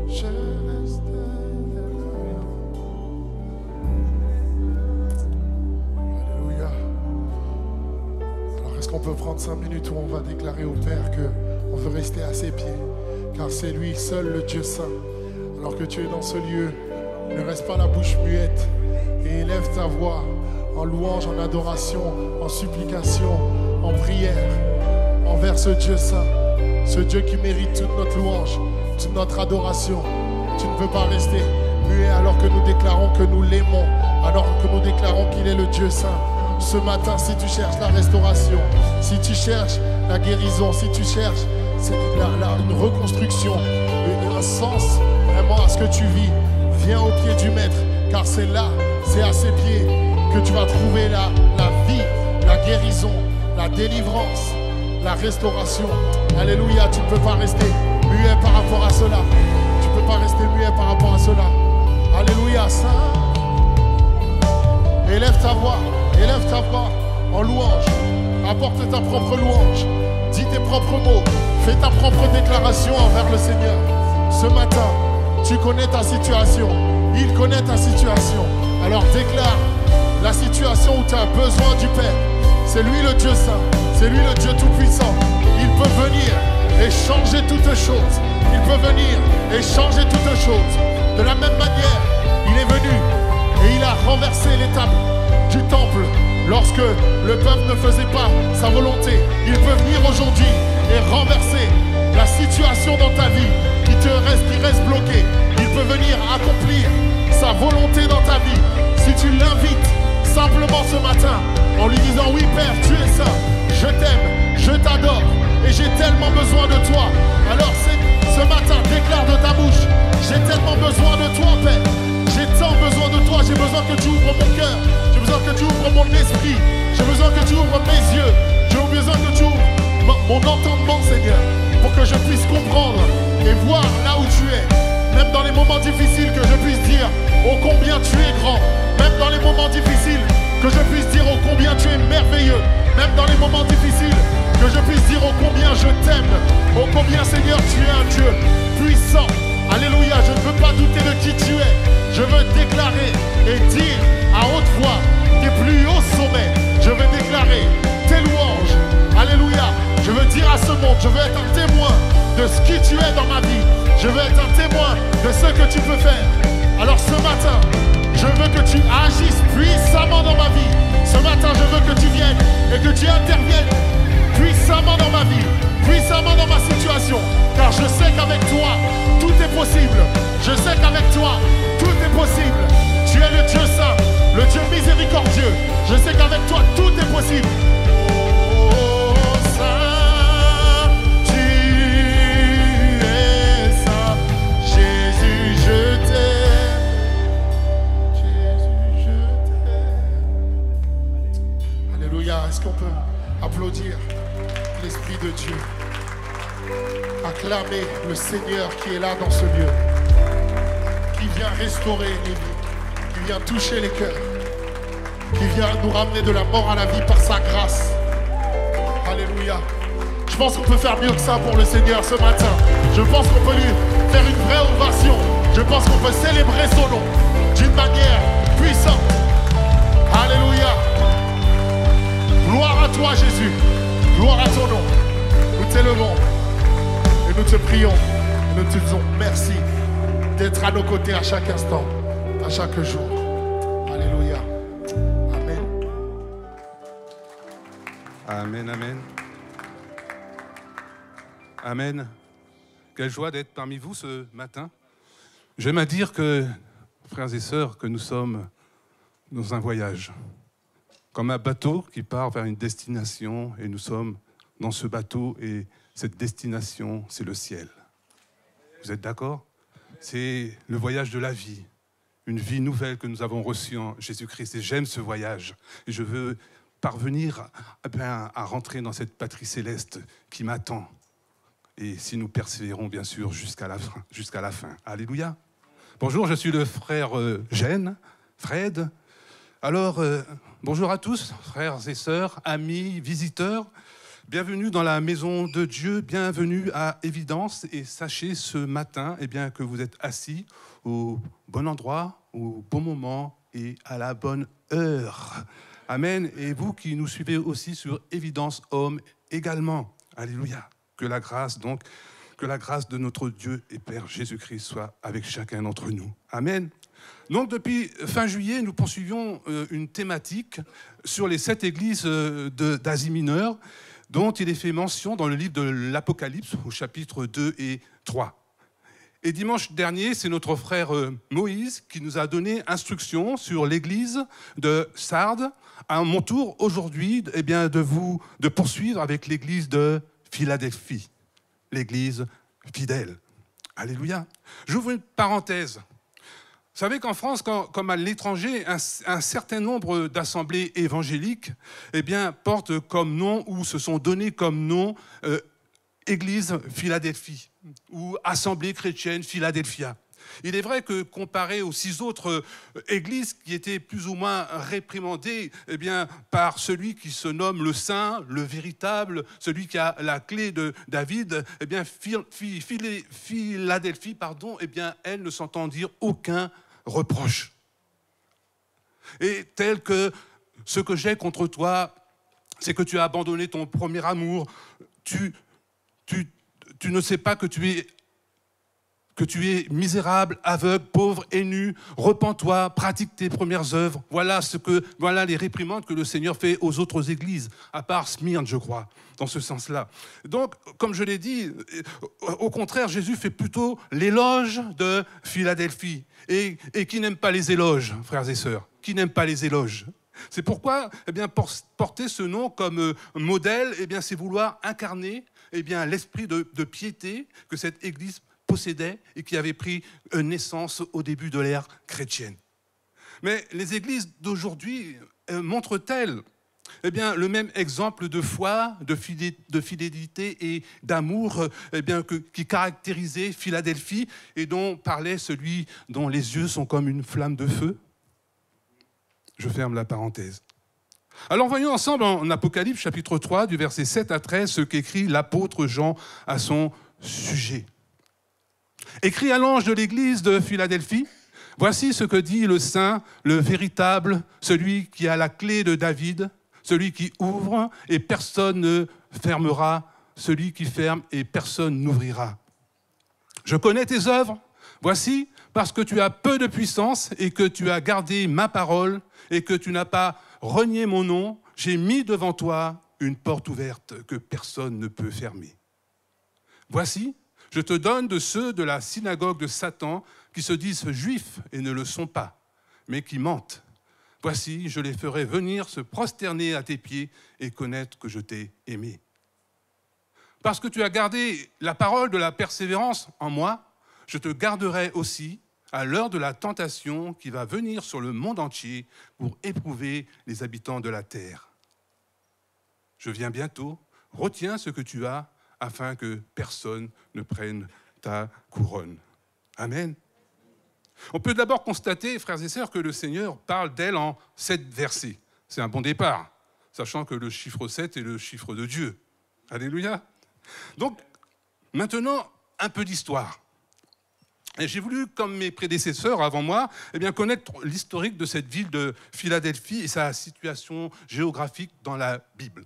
je resterai là. Alléluia. Alors, est-ce qu'on peut prendre 5 minutes où on va déclarer au Père qu'on veut rester à ses pieds, car c'est lui seul le Dieu saint. Alors que tu es dans ce lieu, ne reste pas la bouche muette et élève ta voix en louange, en adoration, en supplication, en prière envers ce Dieu saint, ce Dieu qui mérite toute notre louange, toute notre adoration. Tu ne peux pas rester muet alors que nous déclarons que nous l'aimons, alors que nous déclarons qu'il est le Dieu saint. Ce matin, si tu cherches la restauration, si tu cherches la guérison, si tu cherches une reconstruction, un sens vraiment à ce que tu vis, viens au pied du Maître, car c'est là, c'est à ses pieds que tu vas trouver la vie, la guérison, la délivrance, la restauration. Alléluia, tu ne peux pas rester muet par rapport à cela. Tu ne peux pas rester muet par rapport à cela. Alléluia, Saint. Élève ta voix en louange. Apporte ta propre louange. Dis tes propres mots. Fais ta propre déclaration envers le Seigneur. Ce matin, tu connais ta situation. Il connaît ta situation. Alors déclare la situation où tu as besoin du Père. C'est lui le Dieu saint. C'est lui le Dieu tout-puissant. Il peut venir et changer toutes choses. Il peut venir et changer toutes choses. De la même manière, il est venu et il a renversé les tables du temple lorsque le peuple ne faisait pas sa volonté. Il peut venir aujourd'hui et renverser la situation dans ta vie qui reste bloquée. Il peut venir accomplir sa volonté dans ta vie si tu l'invites simplement ce matin en lui disant: oui Père, tu es saint, je t'aime, je t'adore et j'ai tellement besoin de toi. Alors ce matin, déclare de ta bouche: j'ai tellement besoin de toi Père, j'ai tant besoin de toi, j'ai besoin que tu ouvres mon cœur, j'ai besoin que tu ouvres mon esprit, j'ai besoin que tu ouvres mes yeux, j'ai besoin que tu ouvres mon entendement Seigneur, pour que je puisse comprendre et voir là où tu es. Même dans les moments difficiles, que je puisse dire ô combien tu es grand. Même dans les moments difficiles, que je puisse dire ô combien tu es merveilleux. Même dans les moments difficiles, que je puisse dire ô combien je t'aime. Ô combien Seigneur tu es un Dieu puissant. Alléluia, je ne veux pas douter de qui tu es. Je veux déclarer et dire à haute voix tes plus hauts sommets. Je veux déclarer tes louanges. Alléluia, je veux dire à ce monde, je veux être un témoin de ce qui tu es dans ma vie. Je veux être un témoin de ce que tu peux faire. Alors ce matin, je veux que tu agisses puissamment dans ma vie. Ce matin, je veux que tu viennes et que tu interviennes puissamment dans ma vie, puissamment dans ma situation. Car je sais qu'avec toi, tout est possible. Je sais qu'avec toi, tout est possible. Tu es le Dieu saint, le Dieu miséricordieux. Je sais qu'avec toi, tout est possible. Est-ce qu'on peut applaudir l'Esprit de Dieu? Acclamer le Seigneur qui est là dans ce lieu, qui vient restaurer les vies, qui vient toucher les cœurs, qui vient nous ramener de la mort à la vie par sa grâce. Alléluia. Je pense qu'on peut faire mieux que ça pour le Seigneur ce matin. Je pense qu'on peut lui faire une vraie ovation. Je pense qu'on peut célébrer son nom d'une manière puissante. Alléluia. Gloire à toi Jésus, gloire à ton nom. Nous t'élevons et nous te prions et nous te disons merci d'être à nos côtés à chaque instant, à chaque jour. Alléluia. Amen. Amen, amen. Amen. Quelle joie d'être parmi vous ce matin. J'aime à dire que, frères et sœurs, que nous sommes dans un voyage. comme un bateau qui part vers une destination, et nous sommes dans ce bateau, et cette destination, c'est le ciel. Vous êtes d'accord? C'est le voyage de la vie, une vie nouvelle que nous avons reçue en Jésus-Christ. Et j'aime ce voyage. Et je veux parvenir à rentrer dans cette patrie céleste qui m'attend. Et si nous persévérons, bien sûr, jusqu'à la fin. Alléluia. Bonjour, je suis le frère Gênes, Fred. Alors, bonjour à tous, frères et sœurs, amis, visiteurs. Bienvenue dans la maison de Dieu, bienvenue à Évidence. Et sachez ce matin que vous êtes assis au bon endroit, au bon moment et à la bonne heure. Amen. Et vous qui nous suivez aussi sur Évidence Homme également. Alléluia. Que la grâce de notre Dieu et Père Jésus-Christ soit avec chacun d'entre nous. Amen. Donc depuis fin juillet, nous poursuivions une thématique sur les 7 églises d'Asie mineure, dont il est fait mention dans le livre de l'Apocalypse, au chapitre 2 et 3. Et dimanche dernier, c'est notre frère Moïse qui nous a donné instruction sur l'église de Sardes. À mon tour, aujourd'hui, de poursuivre avec l'église de Philadelphie, l'église fidèle. Alléluia. J'ouvre une parenthèse. Vous savez qu'en France, comme à l'étranger, un certain nombre d'assemblées évangéliques portent comme nom ou se sont donnés comme nom Église Philadelphie ou Assemblée chrétienne Philadelphia. Il est vrai que comparé aux 6 autres églises qui étaient plus ou moins réprimandées par celui qui se nomme le Saint, le véritable, celui qui a la clé de David, Philadelphie, elle ne s'entend dire aucun reproche. Et tel que ce que j'ai contre toi, c'est que tu as abandonné ton premier amour, tu ne sais pas que tu es misérable, aveugle, pauvre et nu. Repens-toi, pratique tes premières œuvres. Voilà les réprimandes que le Seigneur fait aux autres églises, à part Smyrne, je crois, dans ce sens-là. Donc, comme je l'ai dit, au contraire, Jésus fait plutôt l'éloge de Philadelphie. Et qui n'aime pas les éloges, frères et sœurs? Qui n'aime pas les éloges? C'est pourquoi, porter ce nom comme modèle, c'est vouloir incarner l'esprit de piété que cette église possédait et qui avait pris naissance au début de l'ère chrétienne. Mais les églises d'aujourd'hui montrent-elles le même exemple de foi, de fidélité et d'amour qui caractérisait Philadelphie et dont parlait celui dont les yeux sont comme une flamme de feu? Je ferme la parenthèse. Alors voyons ensemble en Apocalypse chapitre 3 du verset 7 à 13 ce qu'écrit l'apôtre Jean à son sujet. Écrit à l'ange de l'église de Philadelphie, voici ce que dit le Saint, le véritable, celui qui a la clé de David, celui qui ouvre et personne ne fermera, celui qui ferme et personne n'ouvrira. Je connais tes œuvres, voici, parce que tu as peu de puissance et que tu as gardé ma parole et que tu n'as pas renié mon nom, j'ai mis devant toi une porte ouverte que personne ne peut fermer. Voici, je te donne de ceux de la synagogue de Satan qui se disent juifs et ne le sont pas, mais qui mentent. Voici, je les ferai venir se prosterner à tes pieds et connaître que je t'ai aimé. Parce que tu as gardé la parole de la persévérance en moi, je te garderai aussi à l'heure de la tentation qui va venir sur le monde entier pour éprouver les habitants de la terre. Je viens bientôt, retiens ce que tu as afin que personne ne prenne ta couronne. Amen. On peut d'abord constater, frères et sœurs, que le Seigneur parle d'elle en 7 versets. C'est un bon départ, sachant que le chiffre 7 est le chiffre de Dieu. Alléluia. Donc, maintenant, un peu d'histoire. Et j'ai voulu, comme mes prédécesseurs avant moi, connaître l'historique de cette ville de Philadelphie et sa situation géographique dans la Bible.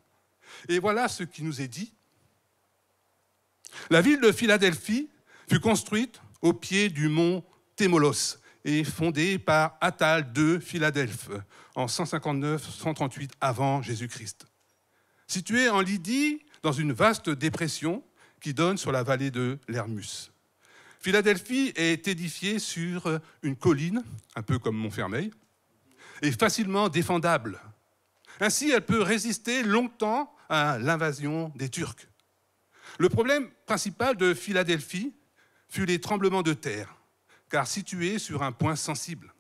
Et voilà ce qui nous est dit. La ville de Philadelphie fut construite au pied du mont Témolos et fondée par Attal II Philadelphe en 159-138 avant Jésus-Christ. Située en Lydie, dans une vaste dépression qui donne sur la vallée de l'Hermus. Philadelphie est édifiée sur une colline, un peu comme Montfermeil, et facilement défendable. Ainsi, elle peut résister longtemps à l'invasion des Turcs. Le problème principal de Philadelphie fut les tremblements de terre, car située sur un point sensible.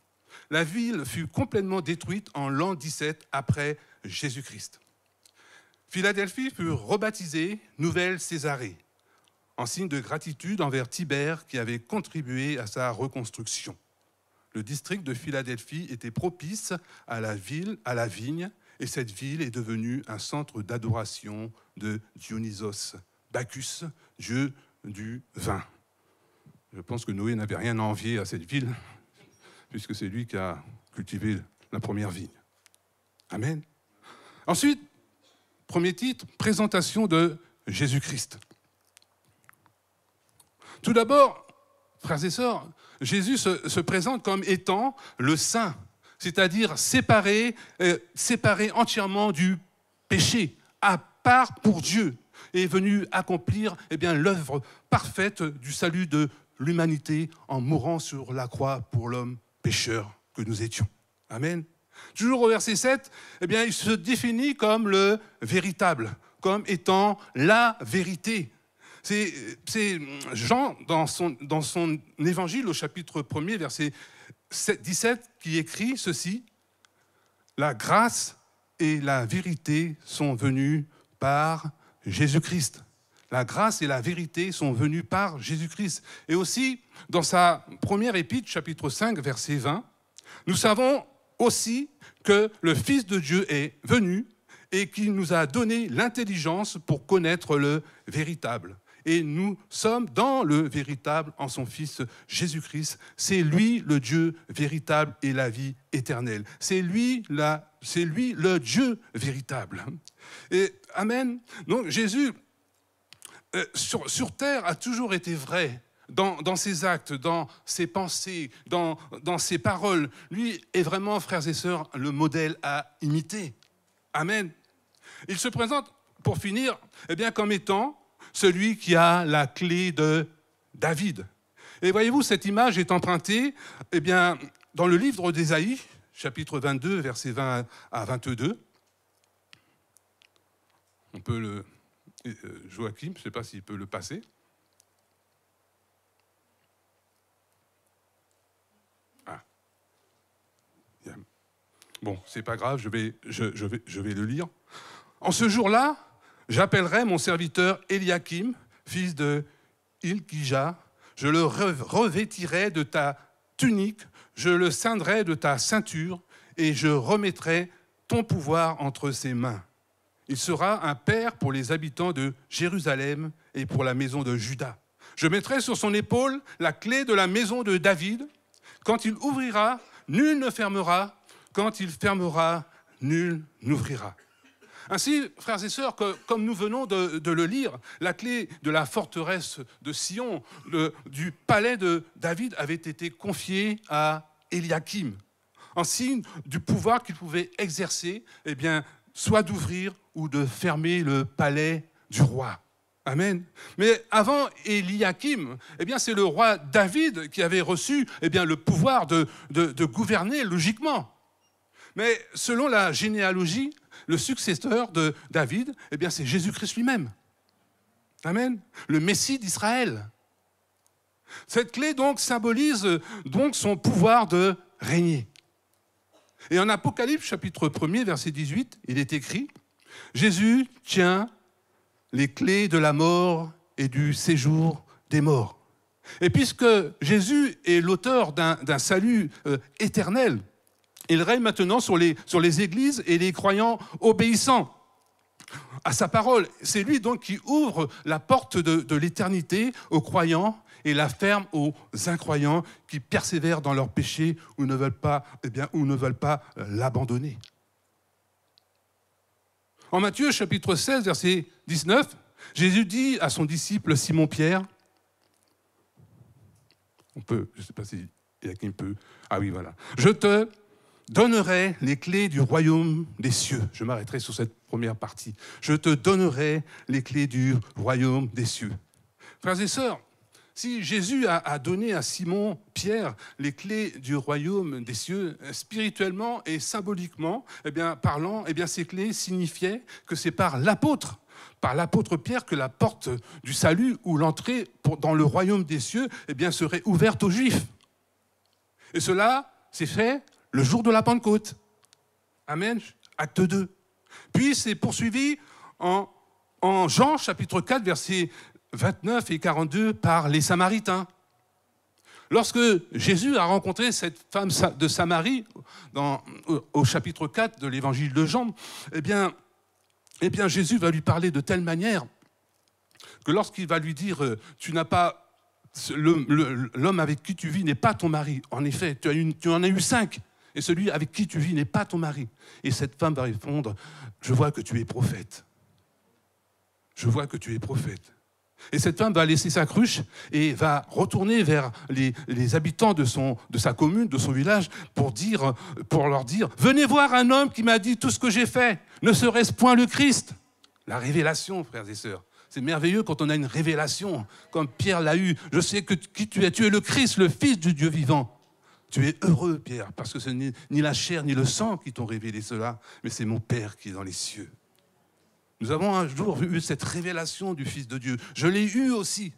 La ville fut complètement détruite en l'an 17 après Jésus-Christ. Philadelphie fut rebaptisée Nouvelle Césarée, en signe de gratitude envers Tibère qui avait contribué à sa reconstruction. Le district de Philadelphie était propice à la vigne, et cette ville est devenue un centre d'adoration de Dionysos, Bacchus, dieu du vin. Je pense que Noé n'avait rien à envier à cette ville, puisque c'est lui qui a cultivé la première vigne. Amen. Ensuite, premier titre, présentation de Jésus-Christ. Tout d'abord, frères et sœurs, Jésus se présente comme étant le Saint, c'est-à-dire séparé entièrement du péché, à part pour Dieu, et est venu accomplir l'œuvre parfaite du salut de l'humanité en mourant sur la croix pour l'homme pécheur que nous étions. Amen. Toujours au verset 7, il se définit comme le véritable, comme étant la vérité. C'est Jean, dans son évangile, au chapitre 1er, verset 17, qui écrit ceci: « La grâce et la vérité sont venues par Jésus-Christ. » La grâce et la vérité sont venues par Jésus-Christ. Et aussi, dans sa première épître, chapitre 5, verset 20, nous savons aussi que le Fils de Dieu est venu et qu'il nous a donné l'intelligence pour connaître le véritable. Et nous sommes dans le véritable en son Fils Jésus-Christ. C'est lui le Dieu véritable et la vie éternelle. C'est lui le Dieu véritable. Et Amen. Donc Jésus, sur terre, a toujours été vrai. Dans ses actes, dans ses pensées, dans ses paroles. Lui est vraiment, frères et sœurs, le modèle à imiter. Amen. Il se présente, pour finir, comme étant celui qui a la clé de David. Et voyez-vous, cette image est empruntée dans le livre d'Ésaïe, chapitre 22, versets 20 à 22. On peut Joachim, je ne sais pas s'il peut le passer. Bon, c'est pas grave, je vais le lire. « En ce jour-là, j'appellerai mon serviteur Eliakim, fils de Hilkija. Je le revêtirai de ta tunique, je le ceindrai de ta ceinture, et je remettrai ton pouvoir entre ses mains. Il sera un père pour les habitants de Jérusalem et pour la maison de Juda. Je mettrai sur son épaule la clé de la maison de David. Quand il ouvrira, nul ne fermera. Quand il fermera, nul n'ouvrira. » Ainsi, frères et sœurs, comme nous venons de le lire, la clé de la forteresse de Sion, du palais de David, avait été confiée à Eliakim, en signe du pouvoir qu'il pouvait exercer, soit d'ouvrir ou de fermer le palais du roi. Amen. Mais avant Eliakim, c'est le roi David qui avait reçu le pouvoir de gouverner logiquement. Mais selon la généalogie, le successeur de David, c'est Jésus-Christ lui-même. Amen. Le Messie d'Israël. Cette clé donc symbolise son pouvoir de régner. Et en Apocalypse, chapitre 1er, verset 18, il est écrit « Jésus tient les clés de la mort et du séjour des morts. » Et puisque Jésus est l'auteur d'un salut éternel, il règne maintenant sur les églises et les croyants obéissants à sa parole. C'est lui donc qui ouvre la porte de l'éternité aux croyants et la ferme aux incroyants qui persévèrent dans leur péché ou ne veulent pas l'abandonner. En Matthieu chapitre 16, verset 19, Jésus dit à son disciple Simon-Pierre, je ne sais pas s'il y a qui peut... Ah oui, voilà. « Je te donnerai les clés du royaume des cieux. » Je m'arrêterai sur cette première partie. « Je te donnerai les clés du royaume des cieux. » Frères et sœurs, si Jésus a donné à Simon Pierre les clés du royaume des cieux, spirituellement et symboliquement, eh bien, parlant, eh bien, ces clés signifiaient que c'est par l'apôtre Pierre que la porte du salut ou l'entrée dans le royaume des cieux eh bien, serait ouverte aux Juifs. Et cela s'est fait le jour de la Pentecôte. Amen. Acte 2. Puis c'est poursuivi en Jean chapitre 4, versets 29 et 42 par les Samaritains. Lorsque Jésus a rencontré cette femme de Samarie au chapitre 4 de l'évangile de Jean, eh bien Jésus va lui parler de telle manière que lorsqu'il va lui dire « Tu n'as pas l'homme avec qui tu vis n'est pas ton mari. En effet, tu en as eu 5. Et celui avec qui tu vis n'est pas ton mari. » Et cette femme va répondre « Je vois que tu es prophète. Je vois que tu es prophète. » Et cette femme va laisser sa cruche et va retourner vers les habitants de sa commune, de son village, pour leur dire « Venez voir un homme qui m'a dit tout ce que j'ai fait. Ne serait-ce point le Christ ?» La révélation, frères et sœurs. C'est merveilleux quand on a une révélation, comme Pierre l'a eu. Je sais qui tu es. Tu es le Christ, le Fils du Dieu vivant. Tu es heureux, Pierre, parce que ce n'est ni la chair ni le sang qui t'ont révélé cela, mais c'est mon Père qui est dans les cieux. Nous avons un jour eu cette révélation du Fils de Dieu. Je l'ai eu aussi,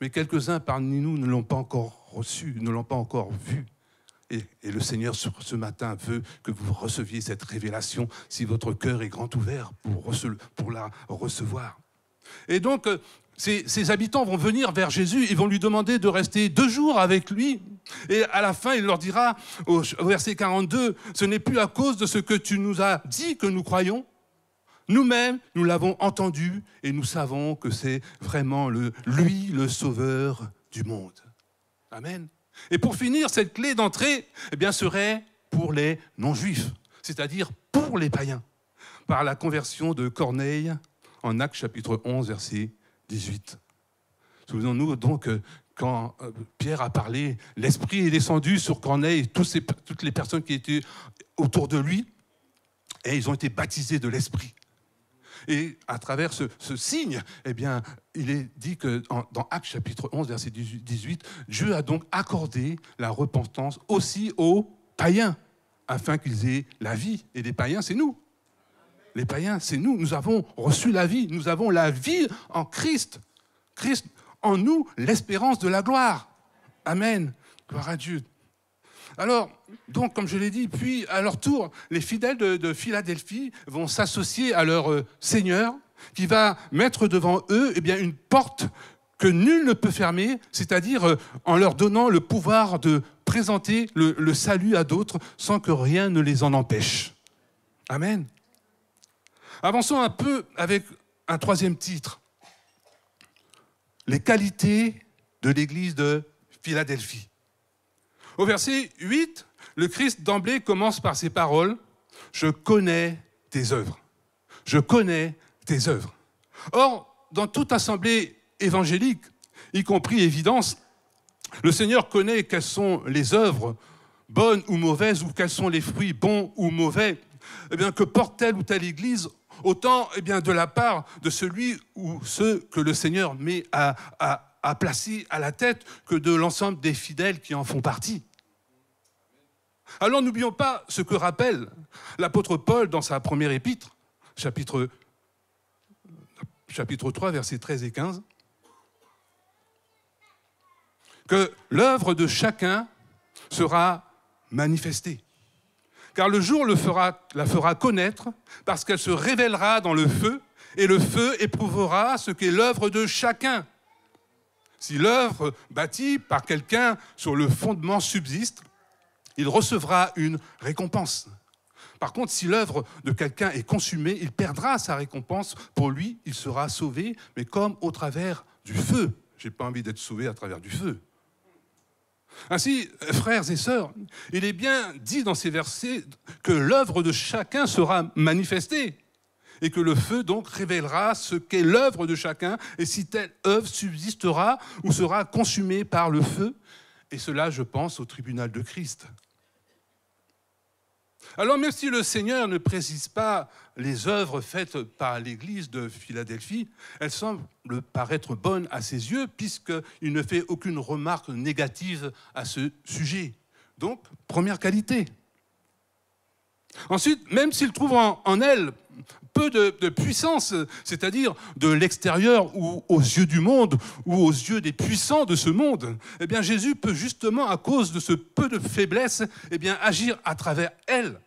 mais quelques-uns parmi nous ne l'ont pas encore reçu, ne l'ont pas encore vu. Et le Seigneur, ce matin, veut que vous receviez cette révélation si votre cœur est grand ouvert pour la recevoir. Et donc, ces habitants vont venir vers Jésus, ils vont lui demander de rester 2 jours avec lui. Et à la fin, il leur dira, au verset 42, « Ce n'est plus à cause de ce que tu nous as dit que nous croyons. Nous-mêmes, nous l'avons entendu et nous savons que c'est vraiment lui, le sauveur du monde. » Amen. Et pour finir, cette clé d'entrée eh bien, serait pour les non-juifs, c'est-à-dire pour les païens, par la conversion de Corneille en Actes chapitre 11, verset 18. Souvenons-nous donc quand Pierre a parlé, l'Esprit est descendu sur Corneille, toutes les personnes qui étaient autour de lui, et ils ont été baptisés de l'Esprit. Et à travers ce signe, eh bien, il est dit que dans Actes chapitre 11, verset 18, Dieu a donc accordé la repentance aussi aux païens, afin qu'ils aient la vie. Et les païens, c'est nous. Les païens, c'est nous. Nous avons reçu la vie. Nous avons la vie en Christ. Christ en nous, l'espérance de la gloire. Amen. Gloire à Dieu. Alors, donc, comme je l'ai dit, puis à leur tour, les fidèles de Philadelphie vont s'associer à leur Seigneur, qui va mettre devant eux eh bien, une porte que nul ne peut fermer, c'est-à-dire en leur donnant le pouvoir de présenter le salut à d'autres sans que rien ne les en empêche. Amen. Avançons un peu avec un 3e titre. Les qualités de l'église de Philadelphie. Au verset 8, le Christ d'emblée commence par ces paroles « Je connais tes œuvres. Je connais tes œuvres. » Or, dans toute assemblée évangélique, y compris Évidence, le Seigneur connaît quelles sont les œuvres bonnes ou mauvaises, ou quels sont les fruits bons ou mauvais, eh bien, que porte telle ou telle église, autant eh bien, de la part de celui ou ceux que le Seigneur met à placer à la tête que de l'ensemble des fidèles qui en font partie. Alors n'oublions pas ce que rappelle l'apôtre Paul dans sa première épître, chapitre 3, versets 13 et 15, que l'œuvre de chacun sera manifestée. Car le jour la fera connaître, parce qu'elle se révélera dans le feu, et le feu éprouvera ce qu'est l'œuvre de chacun. Si l'œuvre bâtie par quelqu'un sur le fondement subsiste, il recevra une récompense. Par contre, si l'œuvre de quelqu'un est consumée, il perdra sa récompense. Pour lui, il sera sauvé, mais comme au travers du feu. Je n'ai pas envie d'être sauvé à travers du feu. Ainsi, frères et sœurs, il est bien dit dans ces versets que l'œuvre de chacun sera manifestée et que le feu donc révélera ce qu'est l'œuvre de chacun et si telle œuvre subsistera ou sera consumée par le feu. Et cela, je pense, au tribunal de Christ. Alors même si le Seigneur ne précise pas les œuvres faites par l'Église de Philadelphie, elles semblent paraître bonnes à ses yeux puisqu'il ne fait aucune remarque négative à ce sujet. Donc, première qualité. Ensuite, même s'il trouve en elle peu de puissance, c'est-à-dire de l'extérieur ou aux yeux du monde ou aux yeux des puissants de ce monde, eh bien Jésus peut justement, à cause de ce peu de faiblesse, eh bien agir à travers elle,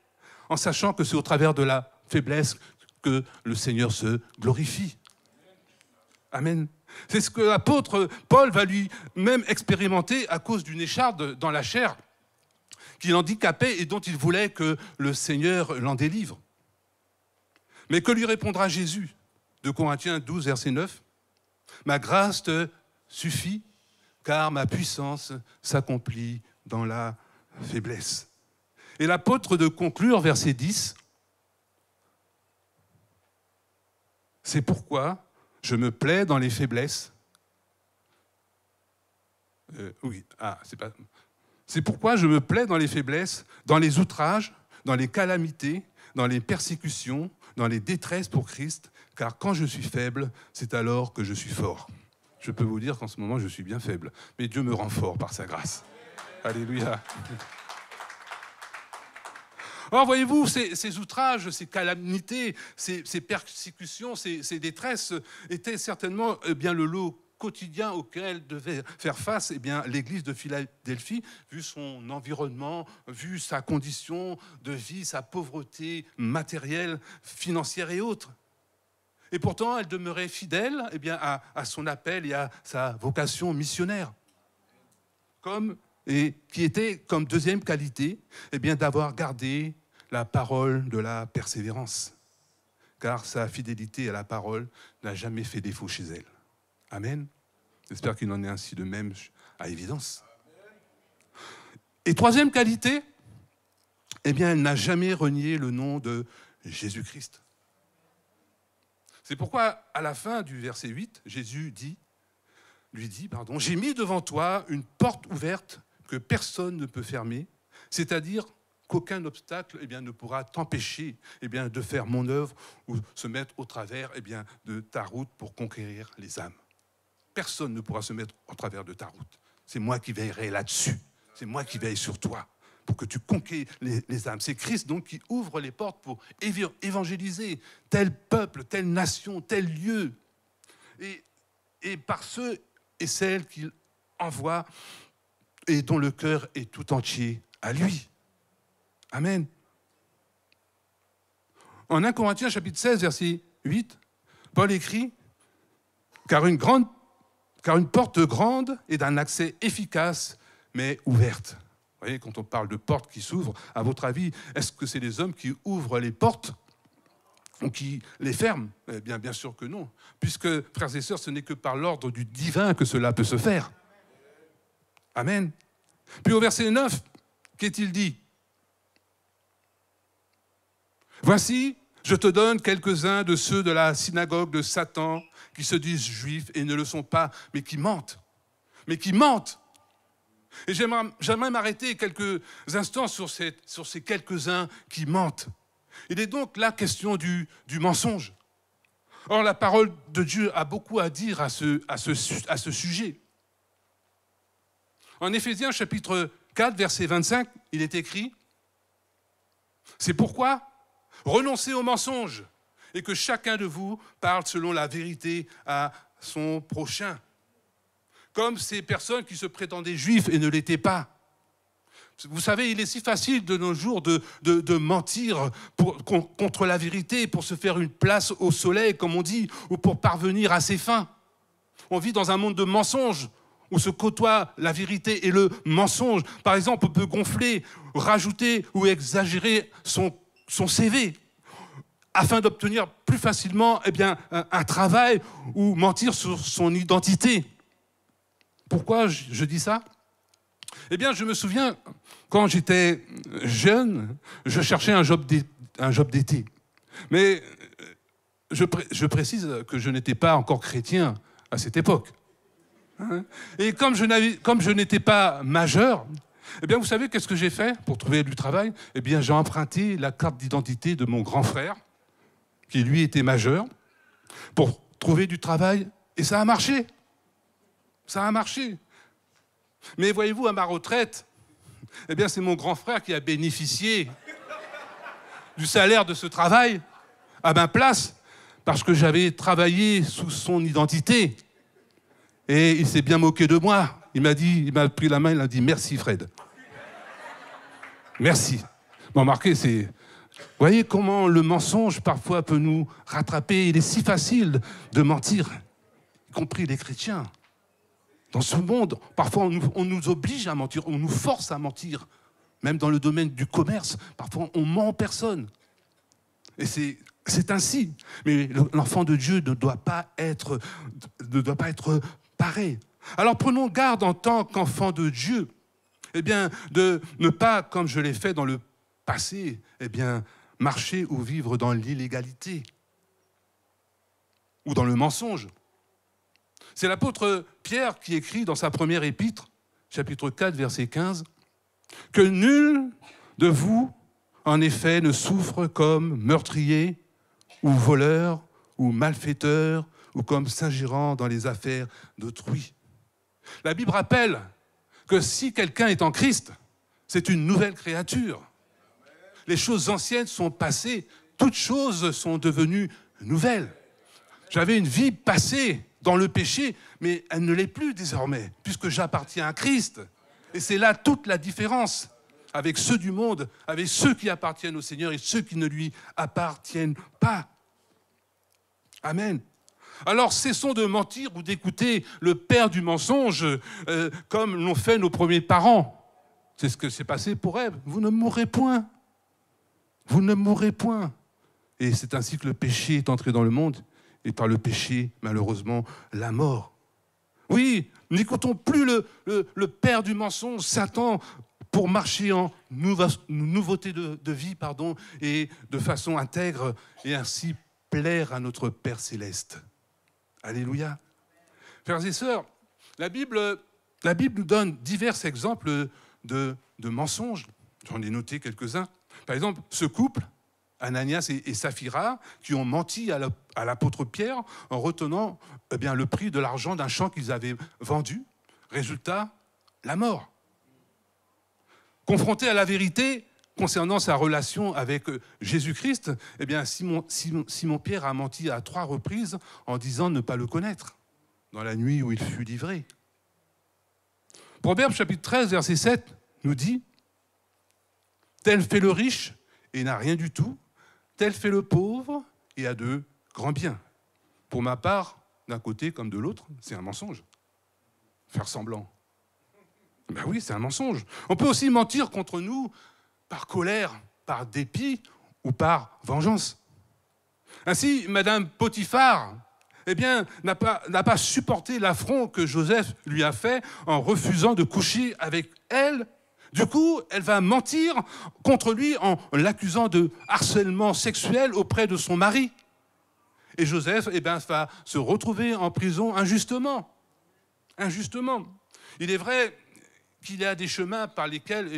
en sachant que c'est au travers de la faiblesse que le Seigneur se glorifie. Amen. C'est ce que l'apôtre Paul va lui-même expérimenter à cause d'une écharpe dans la chair qui l'handicapait et dont il voulait que le Seigneur l'en délivre. Mais que lui répondra Jésus? 2 Corinthiens 12, verset 9. « Ma grâce te suffit, car ma puissance s'accomplit dans la faiblesse. » Et l'apôtre de conclure, verset 10. « C'est pourquoi je me plais dans les faiblesses. » C'est pourquoi je me plais dans les faiblesses, dans les outrages, dans les calamités, dans les persécutions, dans les détresses pour Christ, car quand je suis faible, c'est alors que je suis fort. Je peux vous dire qu'en ce moment, je suis bien faible, mais Dieu me rend fort par sa grâce. Alléluia. Alors, voyez-vous, ces outrages, ces calamités, ces persécutions, ces détresses étaient certainement bien le lot quotidien auquel devait faire face l'Église de Philadelphie, vu son environnement, vu sa condition de vie, sa pauvreté matérielle, financière et autres. Et pourtant, elle demeurait fidèle à son appel et à sa vocation missionnaire. Qui était comme deuxième qualité d'avoir gardé la parole de la persévérance. Car sa fidélité à la parole n'a jamais fait défaut chez elle. Amen. J'espère qu'il en est ainsi de même à évidence. Et troisième qualité, elle n'a jamais renié le nom de Jésus-Christ. C'est pourquoi, à la fin du verset 8, Jésus lui dit, « J'ai mis devant toi une porte ouverte que personne ne peut fermer, c'est-à-dire qu'aucun obstacle ne pourra t'empêcher de faire mon œuvre ou se mettre au travers de ta route pour conquérir les âmes. Personne ne pourra se mettre au travers de ta route. C'est moi qui veillerai là-dessus. C'est moi qui veille sur toi pour que tu conquiers les âmes. C'est Christ donc qui ouvre les portes pour évangéliser tel peuple, telle nation, tel lieu. Et par ceux et celles qu'il envoie et dont le cœur est tout entier à lui. Amen. En 1 Corinthiens chapitre 16, verset 8, Paul écrit « Car une porte grande est d'un accès efficace, mais ouverte. » Vous voyez, quand on parle de porte qui s'ouvre, à votre avis, est-ce que c'est les hommes qui ouvrent les portes ou qui les ferment? Bien sûr que non. Puisque, frères et sœurs, ce n'est que par l'ordre du divin que cela peut se faire. Amen. Puis au verset 9, qu'est-il dit? « Voici, je te donne quelques-uns de ceux de la synagogue de Satan qui se disent juifs et ne le sont pas, mais qui mentent. » Mais qui mentent. Et j'aimerais m'arrêter quelques instants sur ces quelques-uns qui mentent. Il est donc la question du mensonge. Or, la parole de Dieu a beaucoup à dire à ce sujet. En Éphésiens chapitre 4, verset 25, il est écrit « C'est pourquoi renoncez au mensonge et que chacun de vous parle selon la vérité à son prochain. » Comme ces personnes qui se prétendaient juifs et ne l'étaient pas. Vous savez, il est si facile de nos jours de mentir contre la vérité pour se faire une place au soleil, comme on dit, ou pour parvenir à ses fins. On vit dans un monde de mensonges où se côtoient la vérité et le mensonge. Par exemple, on peut gonfler, rajouter ou exagérer son CV afin d'obtenir plus facilement un travail ou mentir sur son identité. Pourquoi je dis ça? Je me souviens, quand j'étais jeune, je cherchais un job d'été. Mais je précise que je n'étais pas encore chrétien à cette époque. Et comme je n'étais pas majeur, Eh bien, vous savez qu'est-ce que j'ai fait pour trouver du travail? Eh bien, j'ai emprunté la carte d'identité de mon grand frère, qui lui était majeur, pour trouver du travail, et ça a marché. Ça a marché. Mais voyez-vous, à ma retraite, eh bien, c'est mon grand frère qui a bénéficié du salaire de ce travail à ma place, parce que j'avais travaillé sous son identité. Et il s'est bien moqué de moi. Il m'a pris la main, il m'a dit « Merci, Fred. » Merci. Bon, remarquez, c'est... Vous voyez comment le mensonge, parfois, peut nous rattraper. Il est si facile de mentir, y compris les chrétiens. Dans ce monde, parfois, on nous oblige à mentir, on nous force à mentir. Même dans le domaine du commerce, parfois, on ment en personne. Et c'est ainsi. Mais l'enfant de Dieu ne doit pas être pareil. Alors prenons garde en tant qu'enfant de Dieu, eh bien, de ne pas, comme je l'ai fait dans le passé, eh bien, marcher ou vivre dans l'illégalité ou dans le mensonge. C'est l'apôtre Pierre qui écrit dans sa première épître, chapitre 4, verset 15, « Que nul de vous, en effet, ne souffre comme meurtrier ou voleur ou malfaiteur ou comme s'ingérant dans les affaires d'autrui. » La Bible rappelle que si quelqu'un est en Christ, c'est une nouvelle créature. Les choses anciennes sont passées, toutes choses sont devenues nouvelles. J'avais une vie passée dans le péché, mais elle ne l'est plus désormais, puisque j'appartiens à Christ. Et c'est là toute la différence avec ceux du monde, avec ceux qui appartiennent au Seigneur et ceux qui ne lui appartiennent pas. Amen. Alors cessons de mentir ou d'écouter le père du mensonge comme l'ont fait nos premiers parents. C'est ce que s'est passé pour Ève. Vous ne mourrez point. Vous ne mourrez point. Et c'est ainsi que le péché est entré dans le monde. Et par le péché, malheureusement, la mort. Oui, n'écoutons plus le père du mensonge, Satan, pour marcher en nouveauté de vie, et de façon intègre, et ainsi plaire à notre Père céleste. Alléluia. Frères et sœurs, la Bible nous donne divers exemples de mensonges. J'en ai noté quelques-uns. Par exemple, ce couple, Ananias et Saphira, qui ont menti à l'apôtre Pierre en retenant le prix de l'argent d'un champ qu'ils avaient vendu. Résultat, la mort. Confronté à la vérité concernant sa relation avec Jésus-Christ, eh bien Simon Pierre a menti à 3 reprises en disant ne pas le connaître, dans la nuit où il fut livré. Proverbe chapitre 13, verset 7 nous dit « Tel fait le riche et n'a rien du tout, tel fait le pauvre et a de grands biens. » Pour ma part, d'un côté comme de l'autre, c'est un mensonge. Faire semblant. Ben oui, c'est un mensonge. On peut aussi mentir contre nous par colère, par dépit ou par vengeance. Ainsi, Madame Potiphar, n'a pas supporté l'affront que Joseph lui a fait en refusant de coucher avec elle. Du coup, elle va mentir contre lui en l'accusant de harcèlement sexuel auprès de son mari. Et Joseph va se retrouver en prison injustement. Injustement. Il est vrai qu'il y a des chemins par lesquels,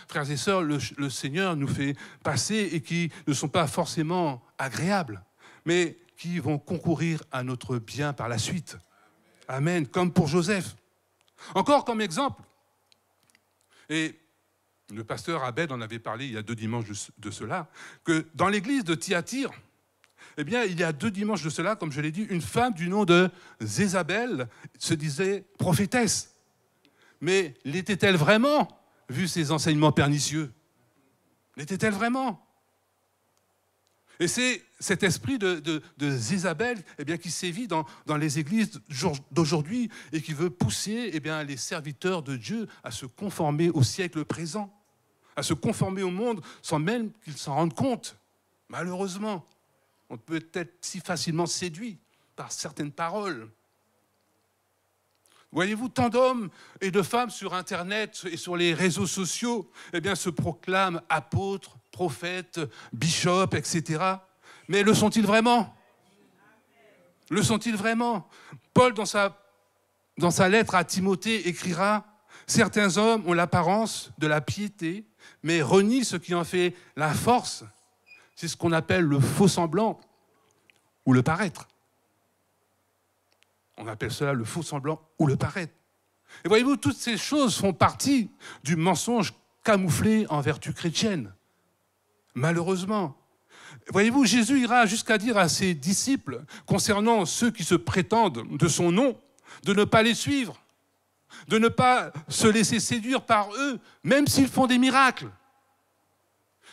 frères et sœurs, le Seigneur nous fait passer et qui ne sont pas forcément agréables, mais qui vont concourir à notre bien par la suite. Amen, comme pour Joseph. Encore comme exemple, et le pasteur Abed en avait parlé il y a 2 dimanches de cela, que dans l'église de Thyatire, il y a 2 dimanches de cela, comme je l'ai dit, une femme du nom de Jézabel se disait prophétesse. Mais l'était-elle vraiment, vu ses enseignements pernicieux? L'était-elle vraiment? Et c'est cet esprit de Jézabel qui sévit dans les églises d'aujourd'hui et qui veut pousser les serviteurs de Dieu à se conformer au siècle présent, à se conformer au monde sans même qu'ils s'en rendent compte. Malheureusement, on peut être si facilement séduit par certaines paroles. Voyez-vous, tant d'hommes et de femmes sur Internet et sur les réseaux sociaux se proclament apôtres, prophètes, bishops, etc. Mais le sont-ils vraiment? Le sont-ils vraiment? Paul, dans sa lettre à Timothée, écrira « Certains hommes ont l'apparence de la piété, mais renient ce qui en fait la force. C'est ce qu'on appelle le faux semblant ou le paraître. On appelle cela le faux semblant ou le paraître. Et voyez-vous, toutes ces choses font partie du mensonge camouflé en vertu chrétienne. Malheureusement. Voyez-vous, Jésus ira jusqu'à dire à ses disciples, concernant ceux qui se prétendent de son nom, de ne pas les suivre, de ne pas se laisser séduire par eux, même s'ils font des miracles.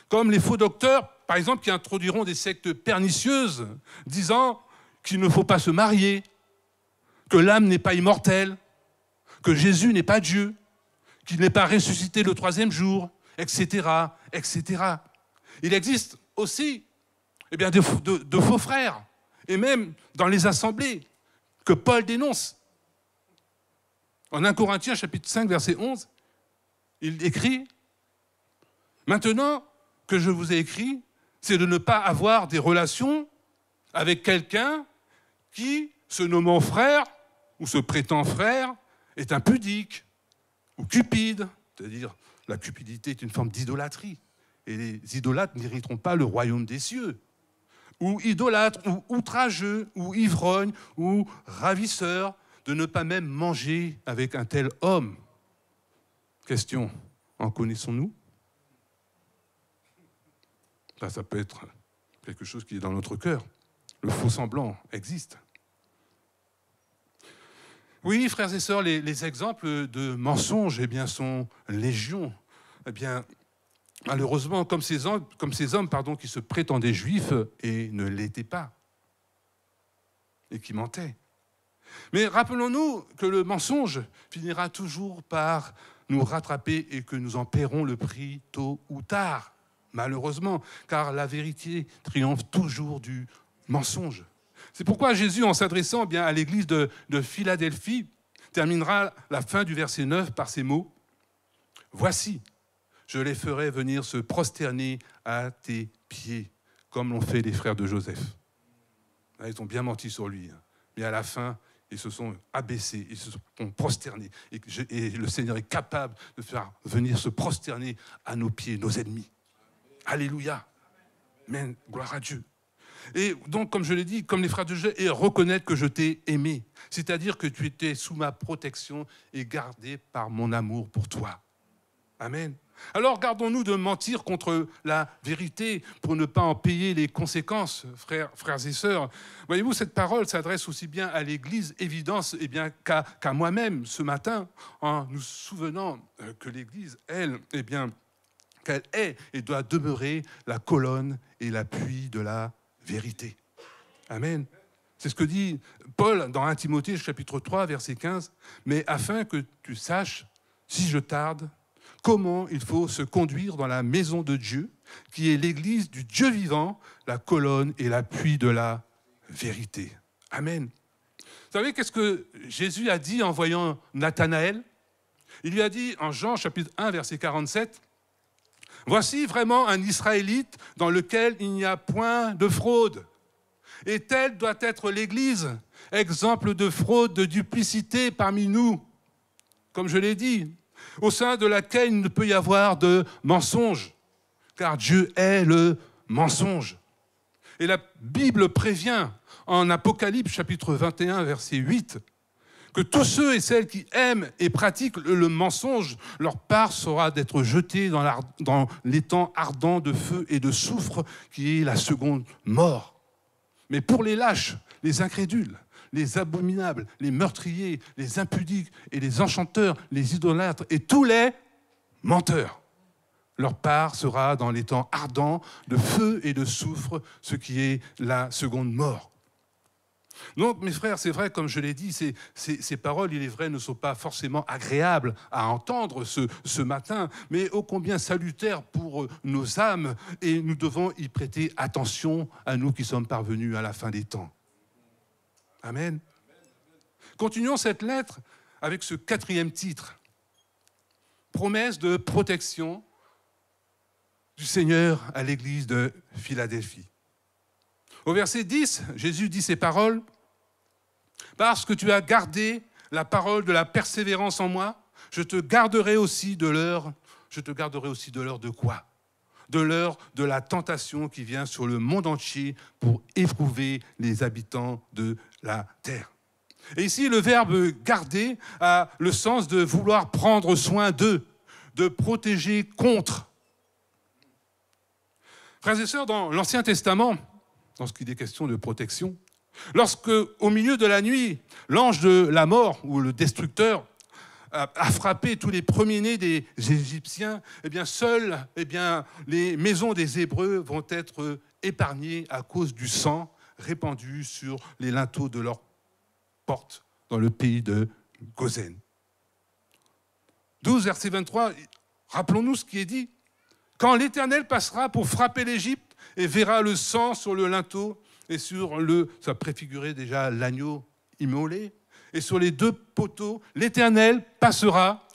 Comme les faux docteurs, par exemple, qui introduiront des sectes pernicieuses, disant qu'il ne faut pas se marier, que l'âme n'est pas immortelle, que Jésus n'est pas Dieu, qu'il n'est pas ressuscité le 3e jour, etc., etc. Il existe aussi de faux frères, et même dans les assemblées, que Paul dénonce. En 1 Corinthiens, chapitre 5, verset 11, il écrit « Maintenant que je vous ai écrit, c'est de ne pas avoir des relations avec quelqu'un qui, se nommant frère, ou se prétend frère, est impudique ou cupide. » C'est-à-dire, la cupidité est une forme d'idolâtrie. Et les idolâtres n'hériteront pas le royaume des cieux. Ou idolâtre, ou outrageux, ou ivrogne, ou ravisseur, de ne pas même manger avec un tel homme. Question, en connaissons-nous ? Ça peut être quelque chose qui est dans notre cœur. Le faux semblant existe. Oui, frères et sœurs, les exemples de mensonges sont légion. Malheureusement, comme ces hommes qui se prétendaient juifs et ne l'étaient pas, et qui mentaient. Mais rappelons-nous que le mensonge finira toujours par nous rattraper et que nous en paierons le prix tôt ou tard, malheureusement, car la vérité triomphe toujours du mensonge. C'est pourquoi Jésus, en s'adressant à l'église de Philadelphie, terminera la fin du verset 9 par ces mots « Voici, je les ferai venir se prosterner à tes pieds, comme l'ont fait les frères de Joseph. » Ils ont bien menti sur lui, mais à la fin, ils se sont abaissés, ils se sont prosternés. Et le Seigneur est capable de faire venir se prosterner à nos pieds, nos ennemis. Alléluia. Amen. Gloire à Dieu. Et donc, comme je l'ai dit, comme les frères de Joseph, et reconnaître que je t'ai aimé. C'est-à-dire que tu étais sous ma protection et gardé par mon amour pour toi. Amen. Alors, gardons-nous de mentir contre la vérité pour ne pas en payer les conséquences, frères et sœurs. Voyez-vous, cette parole s'adresse aussi bien à l'Église Évidence qu'à moi-même ce matin, en nous souvenant que l'Église, elle, qu'elle est et doit demeurer la colonne et l'appui de la vérité. Amen. C'est ce que dit Paul dans 1 Timothée, chapitre 3, verset 15. « Mais afin que tu saches, si je tarde, comment il faut se conduire dans la maison de Dieu, qui est l'église du Dieu vivant, la colonne et l'appui de la vérité. » Amen. Vous savez qu'est-ce que Jésus a dit en voyant Nathanaël ? Il lui a dit en Jean chapitre 1, verset 47, « Voici vraiment un Israélite dans lequel il n'y a point de fraude. Et telle doit être l'Église, exemple de fraude, de duplicité parmi nous. » Comme je l'ai dit, au sein de laquelle il ne peut y avoir de mensonge, car Dieu est le mensonge. Et la Bible prévient en Apocalypse chapitre 21, verset 8, que tous ceux et celles qui aiment et pratiquent le mensonge, leur part sera d'être jetés dans l'étang ardent de feu et de soufre qui est la seconde mort. Mais pour les lâches, les incrédules, les abominables, les meurtriers, les impudiques et les enchanteurs, les idolâtres et tous les menteurs, leur part sera dans l'étang ardent de feu et de soufre, ce qui est la seconde mort. Donc, mes frères, c'est vrai, comme je l'ai dit, ces paroles, il est vrai, ne sont pas forcément agréables à entendre ce matin, mais ô combien salutaires pour nos âmes, et nous devons y prêter attention à nous qui sommes parvenus à la fin des temps. Amen. Continuons cette lettre avec ce 4e titre. Promesse de protection du Seigneur à l'église de Philadelphie. Au verset 10, Jésus dit ces paroles. « Parce que tu as gardé la parole de la persévérance en moi, Je te garderai aussi de l'heure. Je te garderai aussi de l'heure de quoi? De l'heure de la tentation qui vient sur le monde entier pour éprouver les habitants de la terre. Et ici, le verbe « garder » a le sens de vouloir prendre soin d'eux, de protéger contre. Frères et sœurs, dans l'Ancien Testament, lorsqu'il est question de protection, lorsque, au milieu de la nuit, l'ange de la mort ou le destructeur a frappé tous les premiers-nés des Égyptiens, eh bien, seules les maisons des Hébreux vont être épargnées à cause du sang répandu sur les linteaux de leurs portes dans le pays de Goshen. 12, verset 23, rappelons-nous ce qui est dit. Quand l'Éternel passera pour frapper l'Égypte et verra le sang sur le linteau et sur ça préfigurait déjà l'agneau immolé, et sur les deux poteaux, l'Éternel passera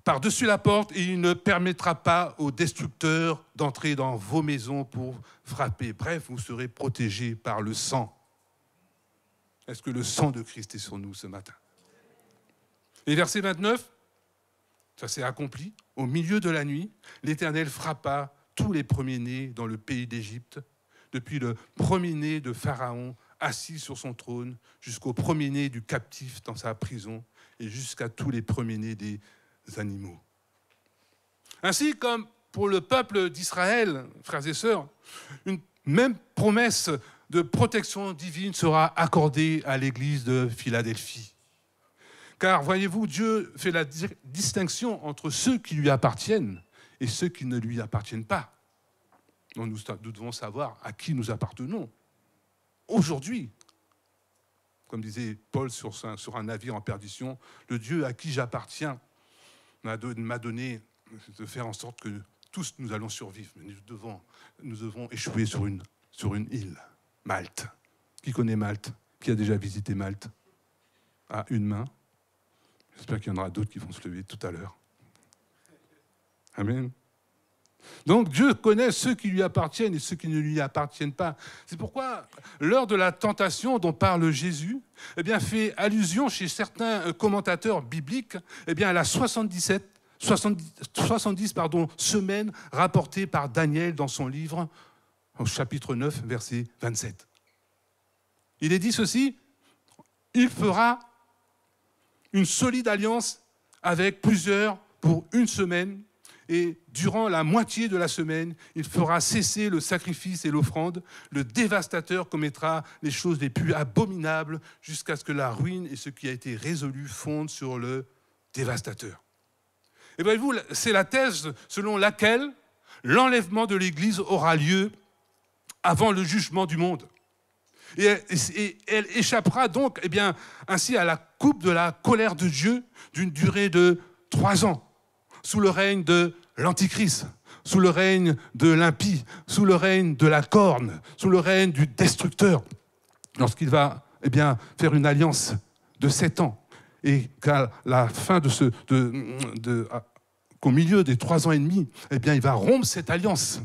par-dessus la porte et il ne permettra pas aux destructeurs d'entrer dans vos maisons pour frapper. Bref, vous serez protégés par le sang. Est-ce que le sang de Christ est sur nous ce matin? Et verset 29, ça s'est accompli. Au milieu de la nuit, l'Éternel frappa tous les premiers-nés dans le pays d'Égypte, depuis le premier-né de Pharaon assis sur son trône, jusqu'au premier-né du captif dans sa prison, et jusqu'à tous les premiers-nés des animaux. Ainsi, comme pour le peuple d'Israël, frères et sœurs, une même promesse de protection divine sera accordée à l'église de Philadelphie. Car, voyez-vous, Dieu fait la distinction entre ceux qui lui appartiennent et ceux qui ne lui appartiennent pas. Donc nous devons savoir à qui nous appartenons. Aujourd'hui, comme disait Paul sur un navire en perdition, le Dieu à qui j'appartiens m'a donné de faire en sorte que tous nous allons survivre. Mais nous devons échouer sur une île, Malte. Qui connaît Malte? Qui a déjà visité Malte? À une main. J'espère qu'il y en aura d'autres qui vont se lever tout à l'heure. Amen. Donc Dieu connaît ceux qui lui appartiennent et ceux qui ne lui appartiennent pas. C'est pourquoi l'heure de la tentation dont parle Jésus fait allusion chez certains commentateurs bibliques à la 70 semaines rapportées par Daniel dans son livre au chapitre 9, verset 27. Il est dit ceci, il fera une solide alliance avec plusieurs pour une semaine. Et durant la moitié de la semaine, il fera cesser le sacrifice et l'offrande. Le dévastateur commettra les choses les plus abominables jusqu'à ce que la ruine et ce qui a été résolu fondent sur le dévastateur. Et voyez-vous, c'est la thèse selon laquelle l'enlèvement de l'Église aura lieu avant le jugement du monde. Et elle échappera donc ainsi à la coupe de la colère de Dieu d'une durée de 3 ans. Sous le règne de l'Antichrist, sous le règne de l'impie, sous le règne de la corne, sous le règne du destructeur, lorsqu'il va faire une alliance de 7 ans, et qu'à la fin qu'au milieu des 3 ans et demi, il va rompre cette alliance.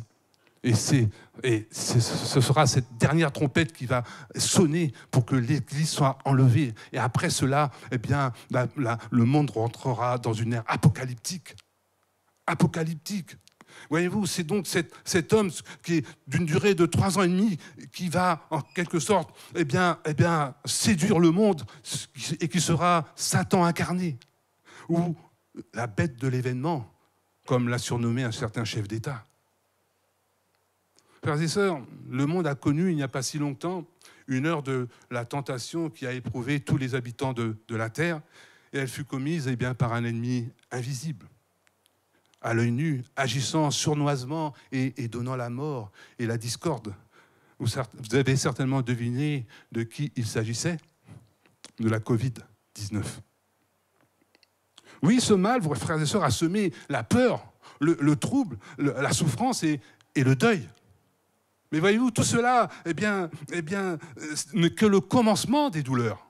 Et ce sera cette dernière trompette qui va sonner pour que l'Église soit enlevée. Et après cela, le monde rentrera dans une ère apocalyptique. Voyez-vous, c'est donc cet homme qui est d'une durée de 3 ans et demi qui va, en quelque sorte, séduire le monde et qui sera Satan incarné. Ou la bête de l'événement, comme l'a surnommé un certain chef d'État. Frères et sœurs, le monde a connu, il n'y a pas si longtemps, une heure de la tentation qui a éprouvé tous les habitants de la terre, et elle fut commise par un ennemi invisible, à l'œil nu, agissant sournoisement et donnant la mort et la discorde. Vous avez certainement deviné de qui il s'agissait, de la Covid-19. Oui, ce mal, vos frères et sœurs, a semé la peur, le trouble, la souffrance et le deuil. Mais voyez-vous, tout cela, n'est que le commencement des douleurs.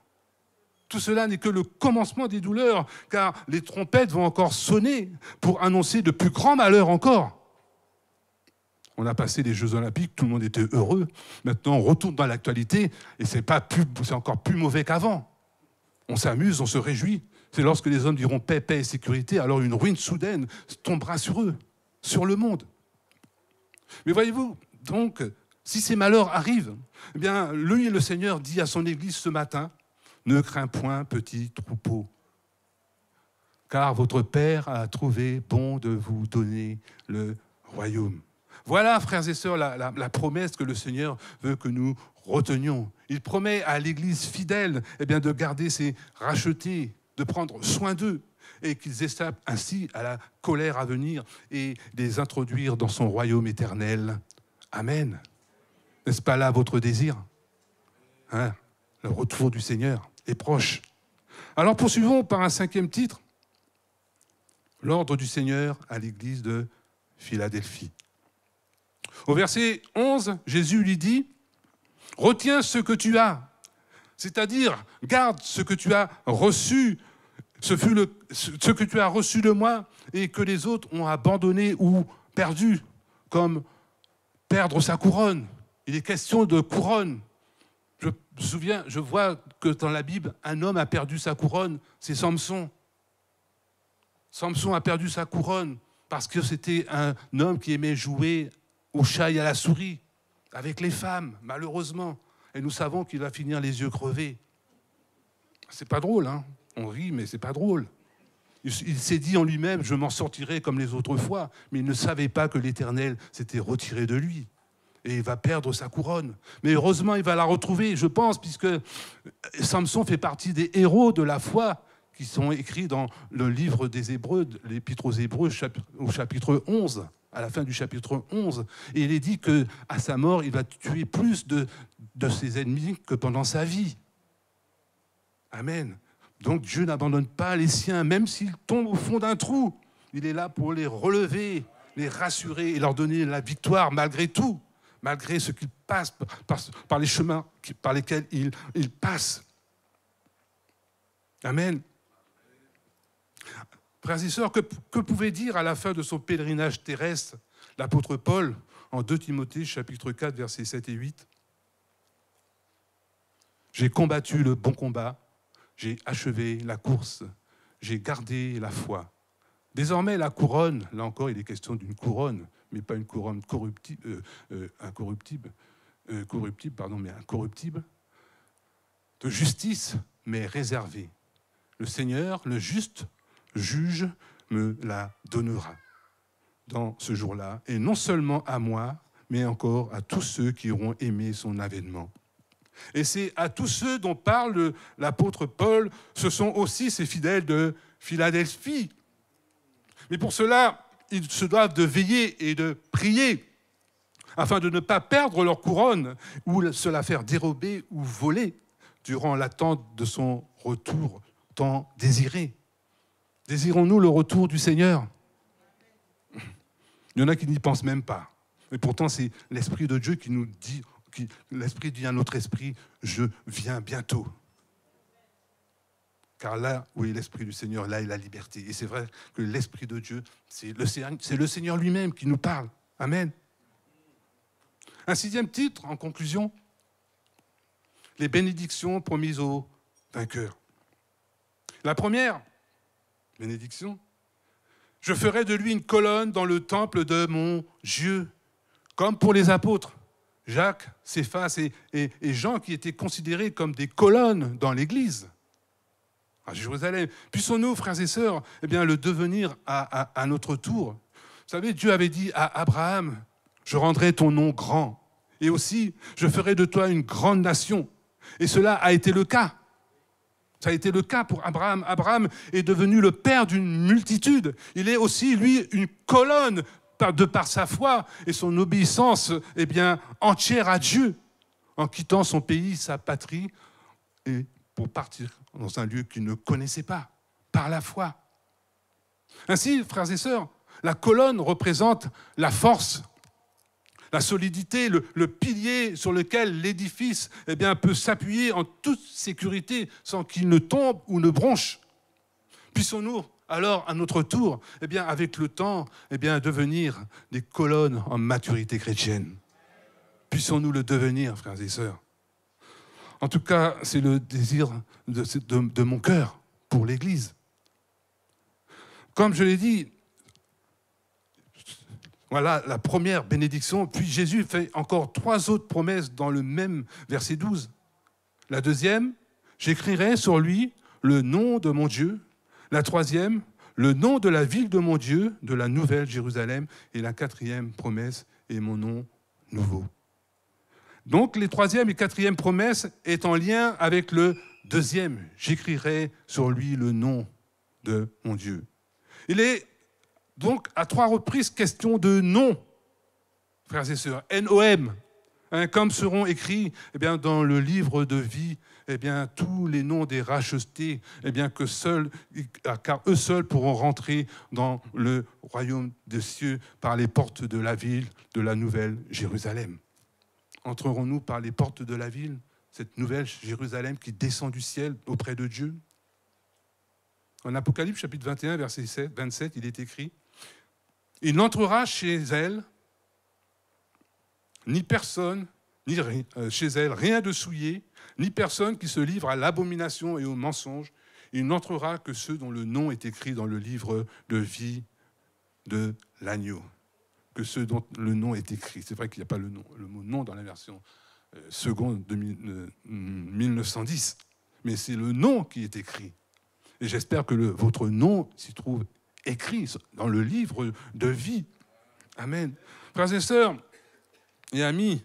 Tout cela n'est que le commencement des douleurs, car les trompettes vont encore sonner pour annoncer de plus grands malheurs encore. On a passé les Jeux Olympiques, tout le monde était heureux. Maintenant, on retourne dans l'actualité et c'est encore plus mauvais qu'avant. On s'amuse, on se réjouit. C'est lorsque les hommes diront paix, paix et sécurité, alors une ruine soudaine tombera sur eux, sur le monde. Mais voyez-vous, donc, si ces malheurs arrivent, eh bien, lui, le Seigneur dit à son Église ce matin, ne crains point, petit troupeau, car votre Père a trouvé bon de vous donner le royaume. Voilà, frères et sœurs, la promesse que le Seigneur veut que nous retenions. Il promet à l'Église fidèle eh bien, de garder ses rachetés, de prendre soin d'eux, et qu'ils échappent ainsi à la colère à venir et les introduire dans son royaume éternel. Amen. N'est-ce pas là votre désir? Hein? Le retour du Seigneur est proche. Alors poursuivons par un 5e titre, l'ordre du Seigneur à l'église de Philadelphie. Au verset 11, Jésus lui dit, « Retiens ce que tu as, c'est-à-dire garde ce que tu as reçu, ce que tu as reçu de moi et que les autres ont abandonné ou perdu, comme perdre sa couronne. » Il est question de couronne. Je vois que dans la Bible, un homme a perdu sa couronne, c'est Samson. Samson a perdu sa couronne parce que c'était un homme qui aimait jouer au chat et à la souris, avec les femmes, malheureusement. Et nous savons qu'il va finir les yeux crevés. C'est pas drôle, hein? On rit, mais c'est pas drôle. Il s'est dit en lui-même, je m'en sortirai comme les autres fois, mais il ne savait pas que l'Éternel s'était retiré de lui. Et il va perdre sa couronne. Mais heureusement, il va la retrouver, je pense, puisque Samson fait partie des héros de la foi qui sont écrits dans le livre des Hébreux, l'Épître aux Hébreux, au chapitre 11, à la fin du chapitre 11. Et il est dit qu'à sa mort, il va tuer plus de ses ennemis que pendant sa vie. Amen. Donc Dieu n'abandonne pas les siens, même s'ils tombent au fond d'un trou. Il est là pour les relever, les rassurer et leur donner la victoire malgré tout, malgré ce qu'ils passent, par les chemins par lesquels ils passent. Amen. Frères et sœurs, que pouvait dire à la fin de son pèlerinage terrestre l'apôtre Paul en 2 Timothée, chapitre 4, versets 7 et 8 ? « J'ai combattu le bon combat, j'ai achevé la course, j'ai gardé la foi. Désormais, la couronne, là encore, il est question d'une couronne, mais pas une couronne incorruptible, mais incorruptible, de justice, mais réservée. Le Seigneur, le juste juge, me la donnera dans ce jour-là, et non seulement à moi, mais encore à tous ceux qui auront aimé son avènement. » Et c'est à tous ceux dont parle l'apôtre Paul, ce sont aussi ces fidèles de Philadelphie. Mais pour cela, ils se doivent de veiller et de prier, afin de ne pas perdre leur couronne, ou se la faire dérober ou voler, durant l'attente de son retour tant désiré. Désirons-nous le retour du Seigneur ? Il y en a qui n'y pensent même pas. Mais pourtant, c'est l'Esprit de Dieu qui nous dit, l'Esprit dit à notre esprit, je viens bientôt. Car là où est l'Esprit du Seigneur, là est la liberté. Et c'est vrai que l'Esprit de Dieu, c'est le Seigneur lui-même qui nous parle. Amen. Un 6e titre, en conclusion, les bénédictions promises aux vainqueurs. La première bénédiction, je ferai de lui une colonne dans le temple de mon Dieu, comme pour les apôtres, Jacques, Céphas et Jean, qui étaient considérés comme des colonnes dans l'Église à Jérusalem. Puissions-nous, frères et sœurs, eh bien, le devenir à notre tour. Vous savez, Dieu avait dit à Abraham, je rendrai ton nom grand, et aussi, je ferai de toi une grande nation. Et cela a été le cas. Ça a été le cas pour Abraham. Abraham est devenu le père d'une multitude. Il est aussi, lui, une colonne de par sa foi et son obéissance eh bien, entière à Dieu, en quittant son pays, sa patrie, et pour partir dans un lieu qu'il ne connaissait pas, par la foi. Ainsi, frères et sœurs, la colonne représente la force, la solidité, le pilier sur lequel l'édifice eh bien, peut s'appuyer en toute sécurité sans qu'il ne tombe ou ne bronche. Puissions-nous alors, à notre tour, eh bien, avec le temps, eh bien, devenir des colonnes en maturité chrétienne. Puissions-nous le devenir, frères et sœurs. En tout cas, c'est le désir de mon cœur pour l'Église. Comme je l'ai dit, voilà la première bénédiction. Puis Jésus fait encore 3 autres promesses dans le même verset 12. La deuxième, j'écrirai sur lui le nom de mon Dieu. La troisième, le nom de la ville de mon Dieu, de la nouvelle Jérusalem. Et la quatrième promesse est mon nom nouveau. Donc les troisième et quatrième promesses est en lien avec le deuxième. J'écrirai sur lui le nom de mon Dieu. Il est donc à 3 reprises question de nom, frères et sœurs, N-O-M, comme seront écrits dans le livre de vie tous les noms des rachetés, car eux seuls pourront rentrer dans le royaume des cieux par les portes de la ville de la nouvelle Jérusalem. Entrerons-nous par les portes de la ville, cette nouvelle Jérusalem qui descend du ciel auprès de Dieu? En Apocalypse chapitre 21, verset 27, il est écrit « Il n'entrera chez elle ni personne, chez elle rien de souillé, ni personne qui se livre à l'abomination et au mensonge. Il n'entrera que ceux dont le nom est écrit dans le livre de vie de l'agneau. » Que ceux dont le nom est écrit. C'est vrai qu'il n'y a pas le mot « nom » dans la version seconde de 1910, mais c'est le nom qui est écrit. Et j'espère que votre nom s'y trouve écrit dans le livre de vie. Amen. Frères et sœurs et amis,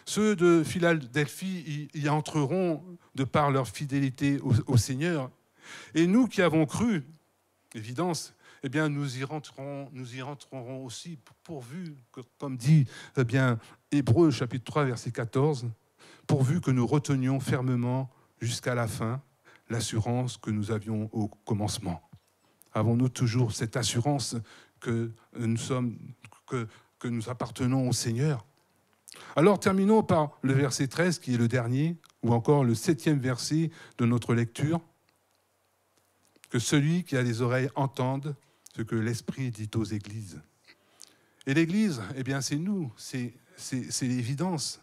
ceux de Philadelphie y entreront de par leur fidélité au Seigneur. Et nous qui avons cru, évidence, nous y rentrerons aussi, pourvu que, comme dit Hébreux chapitre 3, verset 14, pourvu que nous retenions fermement jusqu'à la fin l'assurance que nous avions au commencement. Avons-nous toujours cette assurance que nous appartenons au Seigneur? Alors terminons par le verset 13 qui est le dernier, ou encore le 7e verset de notre lecture. Que celui qui a les oreilles entende ce que l'Esprit dit aux églises. Et l'Église, c'est nous, c'est l'évidence.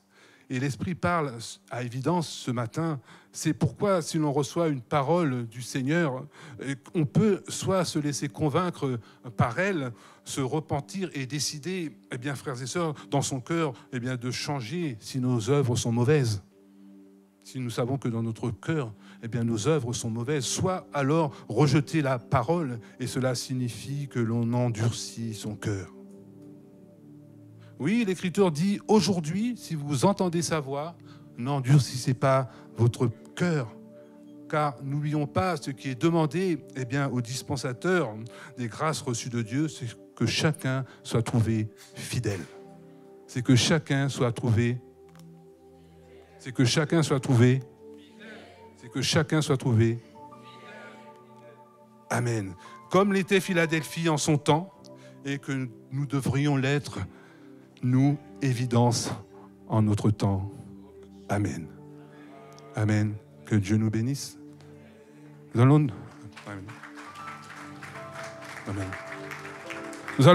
Et l'Esprit parle à évidence ce matin. C'est pourquoi, si l'on reçoit une parole du Seigneur, on peut soit se laisser convaincre par elle, se repentir et décider, frères et sœurs, dans son cœur, de changer si nos œuvres sont mauvaises. Si nous savons que dans notre cœur, nos œuvres sont mauvaises, soit alors rejeter la parole, et cela signifie que l'on endurcit son cœur. Oui, l'Écriture dit, aujourd'hui, si vous entendez sa voix, n'endurcissez pas votre cœur, car n'oublions pas ce qui est demandé au dispensateur des grâces reçues de Dieu, c'est que chacun soit trouvé fidèle. C'est que chacun soit trouvé. C'est que chacun soit trouvé. C'est que chacun soit trouvé. Amen. Comme l'était Philadelphie en son temps, et que nous devrions l'être, nous, évidence, en notre temps. Amen. Amen. Que Dieu nous bénisse. Nous allons... Amen. Nous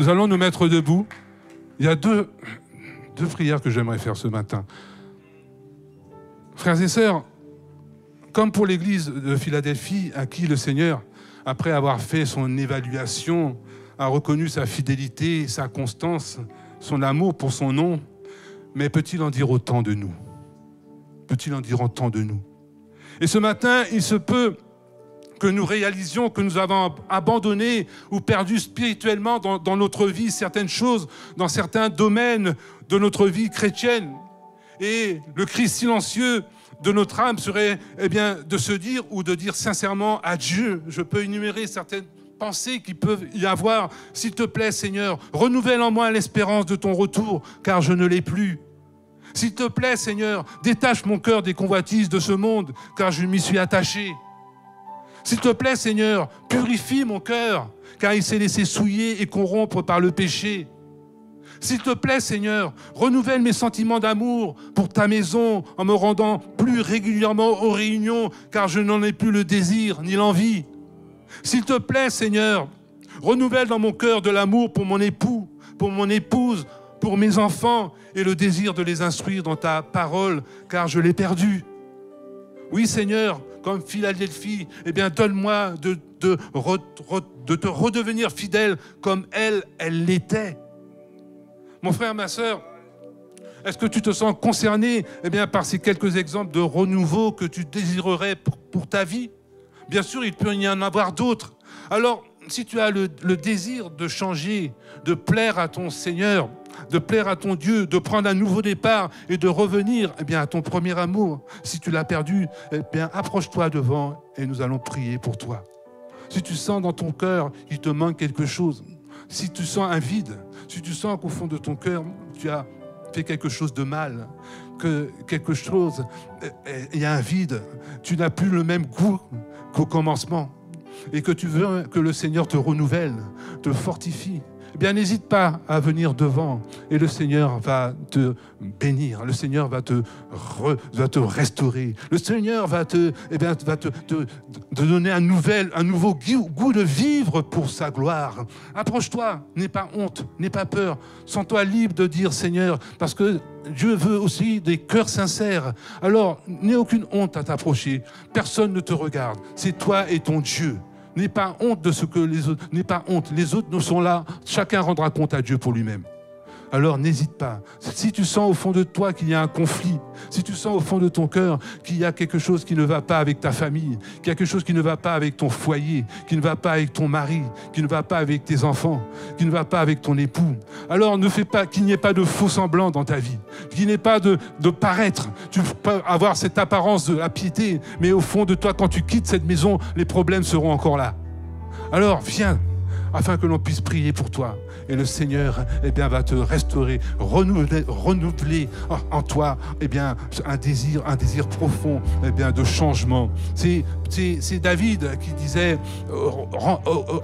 allons nous mettre debout. Il y a deux prières que j'aimerais faire ce matin. Frères et sœurs, comme pour l'église de Philadelphie, à qui le Seigneur, après avoir fait son évaluation, a reconnu sa fidélité, sa constance, son amour pour son nom, mais peut-il en dire autant de nous? Peut-il en dire autant de nous? Et ce matin, il se peut que nous réalisions que nous avons abandonné ou perdu spirituellement dans notre vie certaines choses, dans certains domaines de notre vie chrétienne. Et le cri silencieux de notre âme serait de se dire ou de dire sincèrement à Dieu, je peux énumérer certaines pensées qui peuvent y avoir. S'il te plaît, Seigneur, renouvelle en moi l'espérance de ton retour, car je ne l'ai plus. S'il te plaît, Seigneur, détache mon cœur des convoitises de ce monde, car je m'y suis attaché. S'il te plaît, Seigneur, purifie mon cœur, car il s'est laissé souiller et corrompre par le péché. S'il te plaît, Seigneur, renouvelle mes sentiments d'amour pour ta maison en me rendant plus régulièrement aux réunions, car je n'en ai plus le désir ni l'envie. S'il te plaît, Seigneur, renouvelle dans mon cœur de l'amour pour mon époux, pour mon épouse, pour mes enfants et le désir de les instruire dans ta parole, car je l'ai perdu. Oui, Seigneur, comme Philadelphie, eh bien, donne-moi de te redevenir fidèle comme elle l'était. Mon frère, ma sœur, est-ce que tu te sens concerné par ces quelques exemples de renouveau que tu désirerais pour ta vie? Bien sûr, il peut y en avoir d'autres. Alors, si tu as le désir de changer, de plaire à ton Seigneur, de plaire à ton Dieu, de prendre un nouveau départ et de revenir à ton premier amour, si tu l'as perdu, approche-toi devant et nous allons prier pour toi. Si tu sens dans ton cœur qu'il te manque quelque chose, si tu sens un vide, si tu sens qu'au fond de ton cœur, tu as fait quelque chose de mal, que quelque chose, il y a un vide, tu n'as plus le même goût qu'au commencement, et que tu veux que le Seigneur te renouvelle, te fortifie, n'hésite pas à venir devant et le Seigneur va te bénir, le Seigneur va te restaurer, le Seigneur va te donner un nouveau goût de vivre pour sa gloire. Approche-toi, n'aie pas honte, n'aie pas peur, sens-toi libre de dire Seigneur, parce que Dieu veut aussi des cœurs sincères. Alors, n'aie aucune honte à t'approcher, personne ne te regarde, c'est toi et ton Dieu. N'aie pas honte de ce que les autres... N'aie pas honte. Les autres nous sont là. Chacun rendra compte à Dieu pour lui-même. Alors n'hésite pas. Si tu sens au fond de toi qu'il y a un conflit, si tu sens au fond de ton cœur qu'il y a quelque chose qui ne va pas avec ta famille, qu'il y a quelque chose qui ne va pas avec ton foyer, qui ne va pas avec ton mari, qui ne va pas avec tes enfants, qui ne va pas avec ton époux, alors ne fais pas qu'il n'y ait pas de faux semblants dans ta vie, qu'il n'y ait pas de paraître. Tu peux avoir cette apparence de la piété, mais au fond de toi, quand tu quittes cette maison, les problèmes seront encore là. Alors viens, afin que l'on puisse prier pour toi. Et le Seigneur va te restaurer, renouveler en toi un désir profond de changement. C'est David qui disait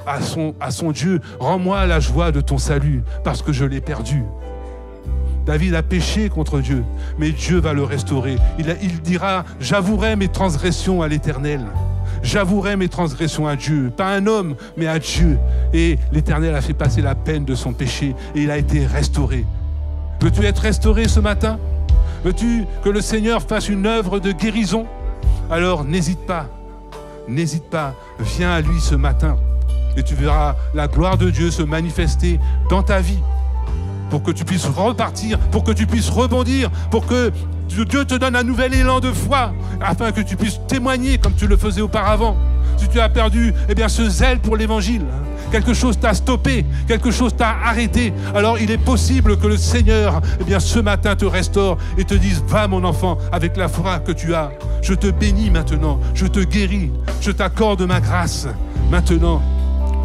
à son Dieu, rends-moi la joie de ton salut, parce que je l'ai perdu. David a péché contre Dieu, mais Dieu va le restaurer. Il dira, j'avouerai mes transgressions à l'Éternel. J'avouerai mes transgressions à Dieu, pas à un homme, mais à Dieu. Et l'Éternel a fait passer la peine de son péché et il a été restauré. Veux-tu être restauré ce matin? Veux-tu que le Seigneur fasse une œuvre de guérison? Alors n'hésite pas, viens à lui ce matin et tu verras la gloire de Dieu se manifester dans ta vie pour que tu puisses repartir, pour que tu puisses rebondir, pour que Dieu te donne un nouvel élan de foi afin que tu puisses témoigner comme tu le faisais auparavant. Si tu as perdu ce zèle pour l'évangile, quelque chose t'a stoppé, quelque chose t'a arrêté, alors il est possible que le Seigneur ce matin te restaure et te dise, va mon enfant, avec la foi que tu as, je te bénis maintenant, je te guéris, je t'accorde ma grâce. Maintenant,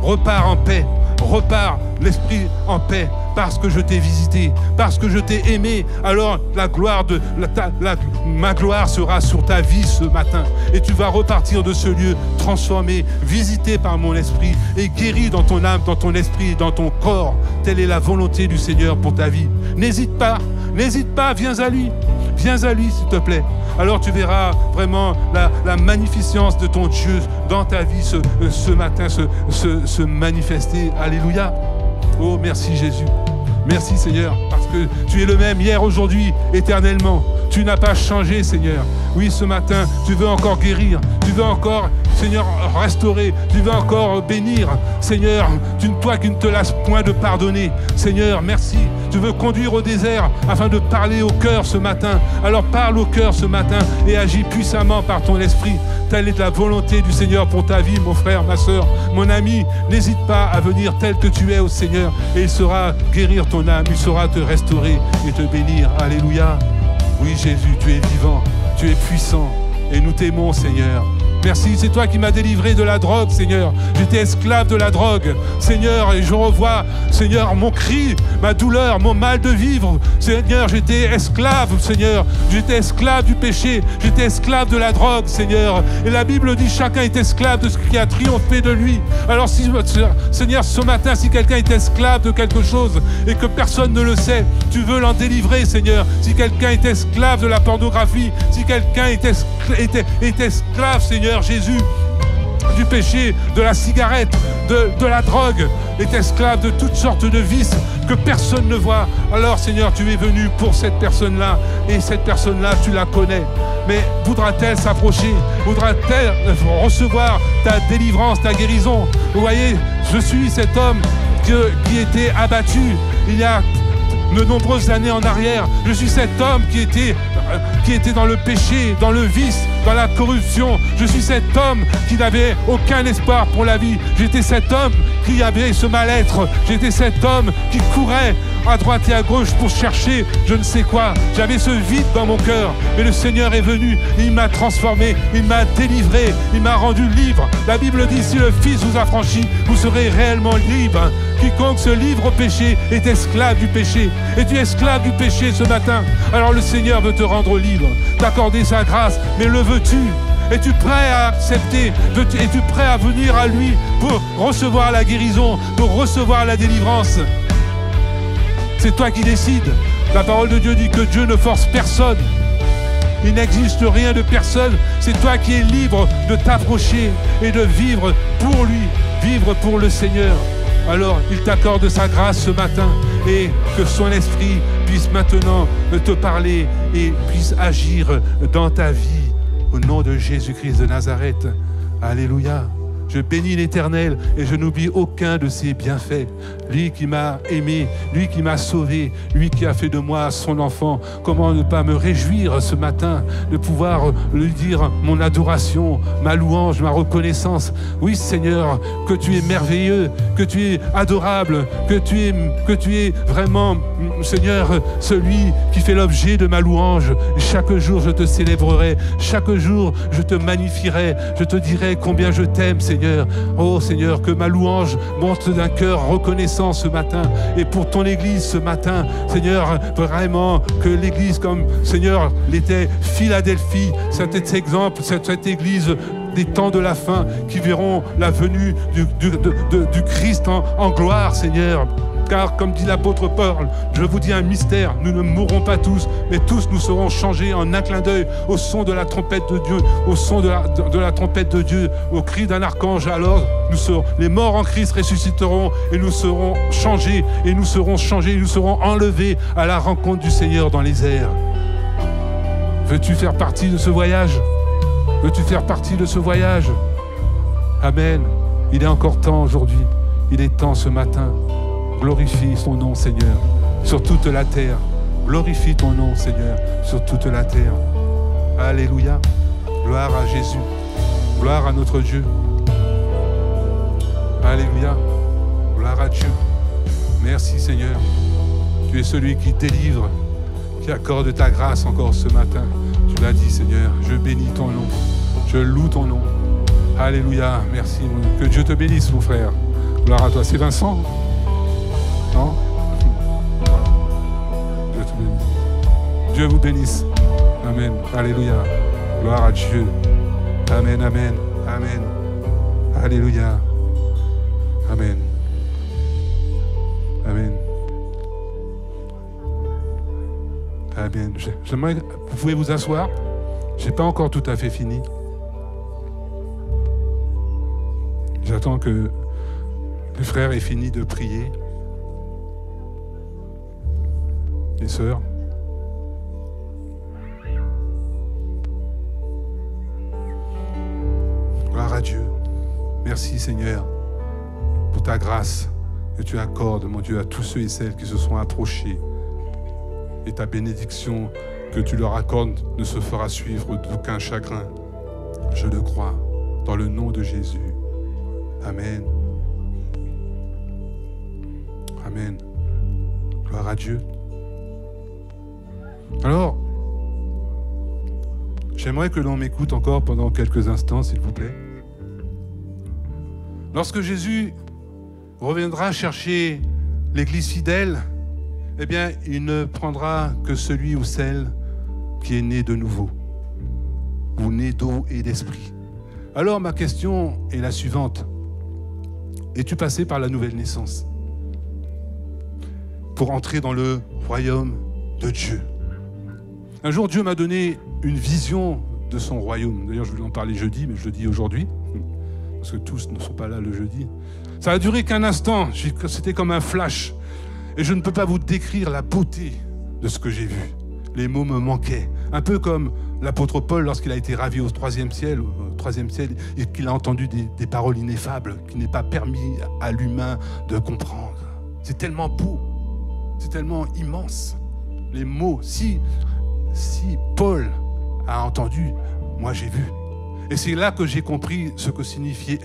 repars en paix, repars l'esprit en paix, parce que je t'ai visité, parce que je t'ai aimé. Alors ma gloire sera sur ta vie ce matin et tu vas repartir de ce lieu transformé, visité par mon esprit et guéri dans ton âme, dans ton esprit et dans ton corps. Telle est la volonté du Seigneur pour ta vie. N'hésite pas, viens à lui s'il te plaît. Alors tu verras vraiment la magnificence de ton Dieu dans ta vie ce matin se manifester. Alléluia. Oh, merci Jésus. Merci Seigneur, parce que tu es le même hier, aujourd'hui, éternellement. Tu n'as pas changé, Seigneur. Oui, ce matin, tu veux encore guérir. Tu veux encore, Seigneur, restaurer. Tu veux encore bénir. Seigneur, toi qui ne te lasses point de pardonner. Seigneur, merci. Tu veux conduire au désert afin de parler au cœur ce matin. Alors parle au cœur ce matin et agis puissamment par ton esprit. Telle est la volonté du Seigneur pour ta vie, mon frère, ma sœur, mon ami. N'hésite pas à venir tel que tu es au Seigneur et il saura guérir ton âme. Il saura te restaurer et te bénir. Alléluia. Oui, Jésus, tu es vivant, tu es puissant et nous t'aimons, Seigneur. Merci, c'est toi qui m'as délivré de la drogue, Seigneur. J'étais esclave de la drogue, Seigneur, et je revois, Seigneur, mon cri, ma douleur, mon mal de vivre. Seigneur, j'étais esclave, Seigneur. J'étais esclave du péché, j'étais esclave de la drogue, Seigneur. Et la Bible dit, chacun est esclave de ce qui a triomphé de lui. Alors, Seigneur, ce matin, si quelqu'un est esclave de quelque chose et que personne ne le sait, tu veux l'en délivrer, Seigneur. Si quelqu'un est esclave de la pornographie, si quelqu'un est esclave, Seigneur, Jésus, du péché, de la cigarette, de la drogue, est esclave de toutes sortes de vices que personne ne voit. Alors Seigneur, tu es venu pour cette personne-là, et cette personne-là, tu la connais. Mais voudra-t-elle s'approcher? Voudra-t-elle recevoir ta délivrance, ta guérison? Vous voyez, je suis cet homme qui était abattu il y a de nombreuses années en arrière. Je suis cet homme qui était dans le péché, dans le vice, dans la corruption. Je suis cet homme qui n'avait aucun espoir pour la vie. J'étais cet homme qui avait ce mal-être. J'étais cet homme qui courait à droite et à gauche pour chercher je ne sais quoi. J'avais ce vide dans mon cœur. Mais le Seigneur est venu, il m'a transformé, il m'a délivré, il m'a rendu libre. La Bible dit, si le Fils vous a franchi, vous serez réellement libre. Quiconque se livre au péché est esclave du péché. Et tu es esclave du péché ce matin. Alors le Seigneur veut te rendre libre, t'accorder sa grâce. Mais le veux-tu? Es-tu prêt à accepter? Es-tu prêt à venir à lui pour recevoir la guérison, pour recevoir la délivrance? C'est toi qui décides. La parole de Dieu dit que Dieu ne force personne. Il n'existe rien de personne. C'est toi qui es libre de t'approcher et de vivre pour lui, vivre pour le Seigneur. Alors, il t'accorde sa grâce ce matin et que son esprit puisse maintenant te parler et puisse agir dans ta vie. Au nom de Jésus-Christ de Nazareth. Alléluia. Je bénis l'Éternel et je n'oublie aucun de ses bienfaits. Lui qui m'a aimé, lui qui m'a sauvé, lui qui a fait de moi son enfant. Comment ne pas me réjouir ce matin de pouvoir lui dire mon adoration, ma louange, ma reconnaissance. Oui Seigneur, que tu es merveilleux, que tu es adorable, que tu es vraiment, Seigneur, celui qui fait l'objet de ma louange. Chaque jour je te célébrerai, chaque jour je te magnifierai, je te dirai combien je t'aime Seigneur. Oh Seigneur, que ma louange monte d'un cœur reconnaissant ce matin. Et pour ton Église ce matin, Seigneur, vraiment que l'Église comme, Seigneur, l'était Philadelphie, cet exemple, cette Église des temps de la fin qui verront la venue du Christ en gloire, Seigneur. Car, comme dit l'apôtre Paul, je vous dis un mystère, nous ne mourrons pas tous, mais tous nous serons changés en un clin d'œil au son de la trompette de Dieu, au son de la trompette de Dieu, au cri d'un archange. Alors, les morts en Christ ressusciteront et nous serons changés, et nous serons enlevés à la rencontre du Seigneur dans les airs. Veux-tu faire partie de ce voyage? Veux-tu faire partie de ce voyage? Amen. Il est encore temps aujourd'hui. Il est temps ce matin. Glorifie son nom, Seigneur, sur toute la terre. Glorifie ton nom, Seigneur, sur toute la terre. Alléluia. Gloire à Jésus. Gloire à notre Dieu. Alléluia. Gloire à Dieu. Merci, Seigneur. Tu es celui qui délivre, qui accorde ta grâce encore ce matin. Tu l'as dit, Seigneur. Je bénis ton nom. Je loue ton nom. Alléluia. Merci. Que Dieu te bénisse, mon frère. Gloire à toi. C'est Vincent? Non? Dieu te bénisse. Dieu vous bénisse. Amen. Alléluia. Gloire à Dieu. Amen, amen, amen. Alléluia. Amen. Amen. Amen. J'aimerais, vous pouvez vous asseoir. Je n'ai pas encore tout à fait fini. J'attends que les frères aient fini de prier. Les sœurs. Gloire à Dieu. Merci Seigneur pour ta grâce que tu accordes, mon Dieu, à tous ceux et celles qui se sont approchés. Et ta bénédiction que tu leur accordes ne se fera suivre d'aucun chagrin. Je le crois, dans le nom de Jésus. Amen. Amen. Gloire à Dieu. Alors, j'aimerais que l'on m'écoute encore pendant quelques instants, s'il vous plaît. Lorsque Jésus reviendra chercher l'Église fidèle, eh bien, il ne prendra que celui ou celle qui est né de nouveau, ou né d'eau et d'esprit. Alors, ma question est la suivante. Es-tu passé par la nouvelle naissance pour entrer dans le royaume de Dieu? Un jour, Dieu m'a donné une vision de son royaume. D'ailleurs, je voulais en parler jeudi, mais je le dis aujourd'hui. parce que tous ne sont pas là le jeudi. Ça a duré qu'un instant, c'était comme un flash. Et je ne peux pas vous décrire la beauté de ce que j'ai vu. Les mots me manquaient. Un peu comme l'apôtre Paul lorsqu'il a été ravi au troisième ciel, et qu'il a entendu des paroles ineffables qui n'est pas permis à l'humain de comprendre. C'est tellement beau, c'est tellement immense. Les mots, si Paul a entendu, moi j'ai vu. Et c'est là que j'ai compris ce que signifiait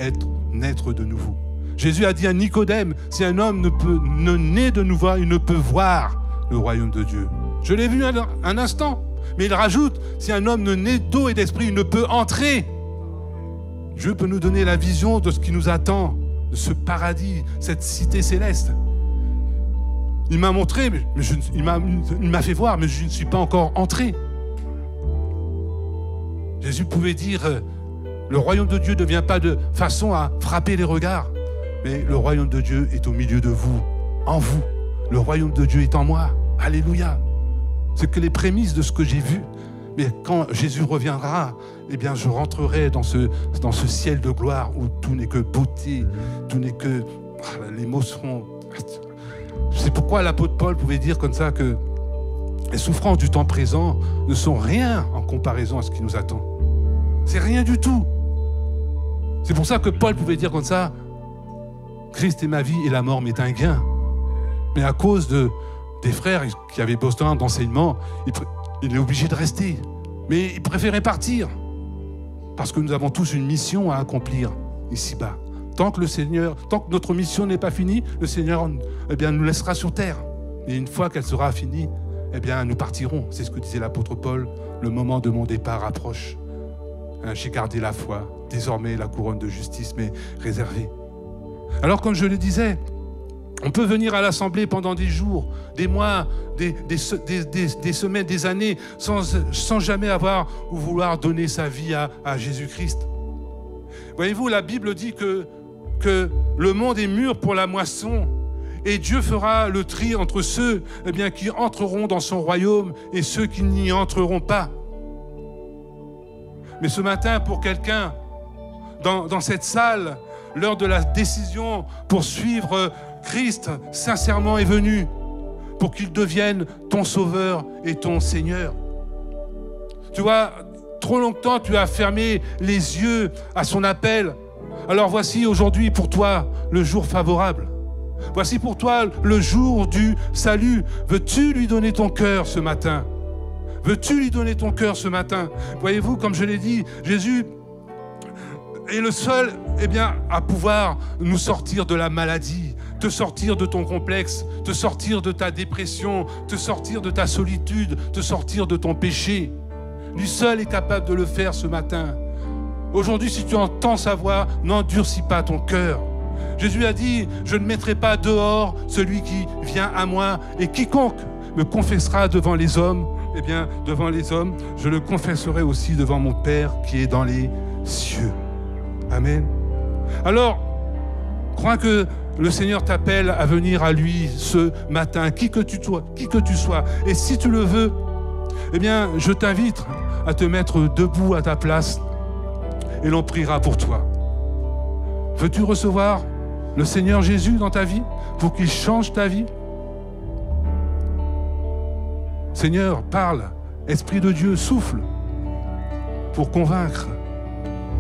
naître de nouveau. Jésus a dit à Nicodème, si un homme ne naît de nouveau, il ne peut voir le royaume de Dieu. Je l'ai vu un instant, mais il rajoute, si un homme ne naît d'eau et d'esprit, il ne peut entrer. Dieu peut nous donner la vision de ce qui nous attend, de ce paradis, cette cité céleste. Il m'a montré, il m'a fait voir, mais je ne suis pas encore entré. Jésus pouvait dire, le royaume de Dieu ne vient pas de façon à frapper les regards, mais le royaume de Dieu est au milieu de vous, en vous. Le royaume de Dieu est en moi. Alléluia. C'est que les prémices de ce que j'ai vu. Mais quand Jésus reviendra, eh bien, je rentrerai dans ce ciel de gloire où tout n'est que beauté, tout n'est que... les mots seront... C'est pourquoi l'apôtre Paul pouvait dire comme ça que les souffrances du temps présent ne sont rien en comparaison à ce qui nous attend. C'est rien du tout. C'est pour ça que Paul pouvait dire comme ça, Christ est ma vie et la mort m'est un gain. Mais à cause des frères qui avaient besoin d'enseignement, il est obligé de rester. Mais il préférait partir. Parce que nous avons tous une mission à accomplir ici-bas. Tant que notre mission n'est pas finie, le Seigneur nous laissera sur terre. Et une fois qu'elle sera finie, nous partirons. C'est ce que disait l'apôtre Paul. Le moment de mon départ approche. J'ai gardé la foi. Désormais, la couronne de justice m'est réservée. Alors, comme je le disais, on peut venir à l'assemblée pendant des jours, des mois, des semaines, des années, sans jamais avoir ou vouloir donner sa vie à Jésus-Christ. Voyez-vous, la Bible dit que le monde est mûr pour la moisson et Dieu fera le tri entre ceux qui entreront dans son royaume et ceux qui n'y entreront pas. Mais ce matin, pour quelqu'un, dans cette salle, l'heure de la décision pour suivre Christ sincèrement est venue, pour qu'il devienne ton sauveur et ton Seigneur. Tu vois, trop longtemps tu as fermé les yeux à son appel. Alors voici aujourd'hui pour toi le jour favorable. Voici pour toi le jour du salut. Veux-tu lui donner ton cœur ce matin? Veux-tu lui donner ton cœur ce matin? Voyez-vous, comme je l'ai dit, Jésus est le seul à pouvoir nous sortir de la maladie, te sortir de ton complexe, te sortir de ta dépression, te sortir de ta solitude, te sortir de ton péché. Lui seul est capable de le faire ce matin. Aujourd'hui, si tu entends sa voix, n'endurcis pas ton cœur. Jésus a dit, je ne mettrai pas dehors celui qui vient à moi, et quiconque me confessera devant les hommes, devant les hommes, je le confesserai aussi devant mon Père qui est dans les cieux. Amen. Alors, crois que le Seigneur t'appelle à venir à lui ce matin, qui que tu sois. Et si tu le veux, je t'invite à te mettre debout à ta place et l'on priera pour toi. Veux-tu recevoir le Seigneur Jésus dans ta vie pour qu'il change ta vie? Seigneur, parle. Esprit de Dieu, souffle pour convaincre,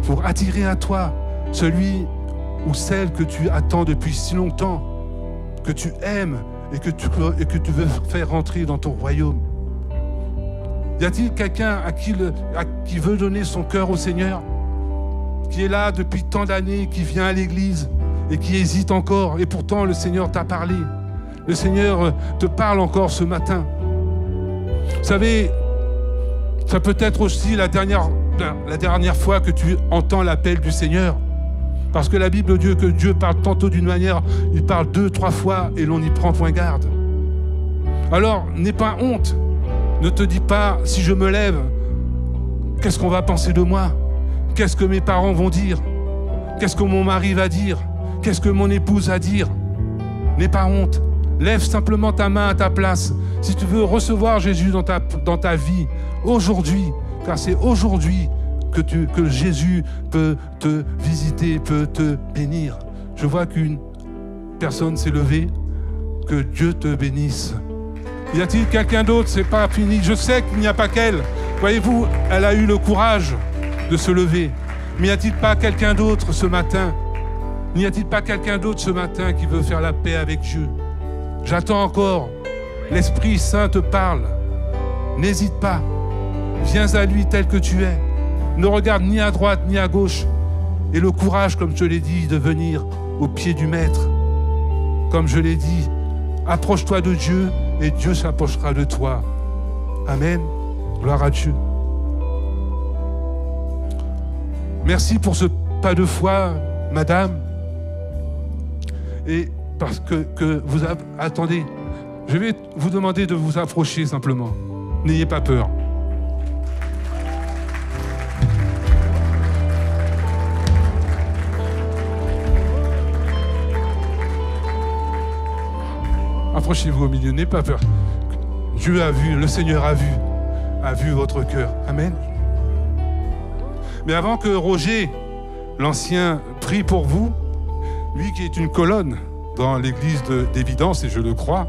pour attirer à toi celui ou celle que tu attends depuis si longtemps, que tu aimes et que tu veux faire rentrer dans ton royaume. Y a-t-il quelqu'un qui veut donner son cœur au Seigneur, qui est là depuis tant d'années, qui vient à l'église et qui hésite encore, et pourtant le Seigneur t'a parlé. Le Seigneur te parle encore ce matin. Vous savez, ça peut être aussi la dernière fois que tu entends l'appel du Seigneur. Parce que la Bible dit que Dieu parle tantôt d'une manière, il parle 2, 3 fois et l'on n'y prend point garde. Alors, n'aie pas honte. Ne te dis pas, si je me lève, qu'est-ce qu'on va penser de moi? Qu'est-ce que mes parents vont dire? Qu'est-ce que mon mari va dire? Qu'est-ce que mon épouse va dire? N'aie pas honte. Lève simplement ta main à ta place. Si tu veux recevoir Jésus dans ta vie, aujourd'hui, car c'est aujourd'hui que Jésus peut te visiter, peut te bénir. Je vois qu'une personne s'est levée. Que Dieu te bénisse. Y a-t-il quelqu'un d'autre? C'est pas fini. Je sais qu'il n'y a pas qu'elle. Voyez-vous, elle a eu le courage de se lever. Mais n'y a-t-il pas quelqu'un d'autre ce matin? N'y a-t-il pas quelqu'un d'autre ce matin qui veut faire la paix avec Dieu? J'attends encore. L'Esprit Saint te parle. N'hésite pas. Viens à lui tel que tu es. Ne regarde ni à droite ni à gauche. Et le courage, comme je l'ai dit, de venir au pied du Maître. Comme je l'ai dit, approche-toi de Dieu et Dieu s'approchera de toi. Amen. Gloire à Dieu. Merci pour ce pas de foi, madame. Et parce que vous attendez, je vais vous demander de vous approcher simplement. N'ayez pas peur. Approchez-vous au milieu, n'ayez pas peur. Dieu a vu, le Seigneur a vu votre cœur. Amen. Mais avant que Roger, l'ancien, prie pour vous, lui qui est une colonne dans l'église d'Évidence, et je le crois,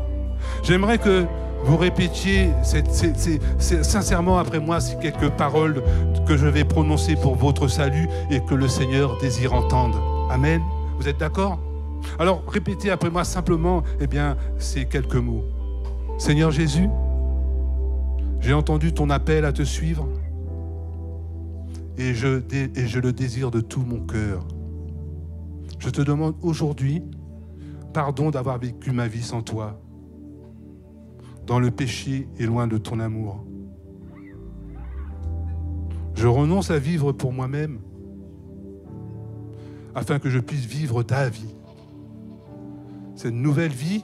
j'aimerais que vous répétiez sincèrement après moi ces quelques paroles que je vais prononcer pour votre salut et que le Seigneur désire entendre. Amen. Vous êtes d'accord? Alors, répétez après moi simplement, ces quelques mots. Seigneur Jésus, j'ai entendu ton appel à te suivre et je le désire de tout mon cœur. Je te demande aujourd'hui pardon d'avoir vécu ma vie sans toi, dans le péché et loin de ton amour. Je renonce à vivre pour moi-même afin que je puisse vivre ta vie. Cette nouvelle vie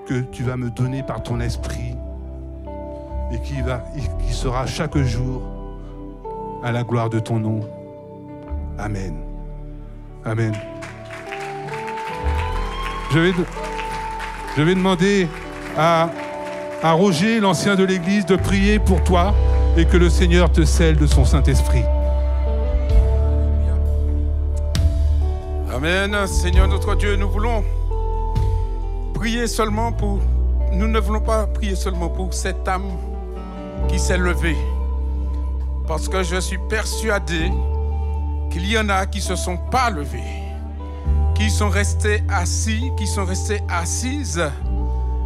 que tu vas me donner par ton esprit et qui sera chaque jour à la gloire de ton nom. Amen. Amen. Je vais demander à Roger, l'ancien de l'église, de prier pour toi et que le Seigneur te scelle de son Saint-Esprit. Amen. Seigneur notre Dieu, nous ne voulons pas prier seulement pour cette âme qui s'est levée. Parce que je suis persuadé qu'il y en a qui ne se sont pas levés, qui sont restés assis, qui sont restés assises,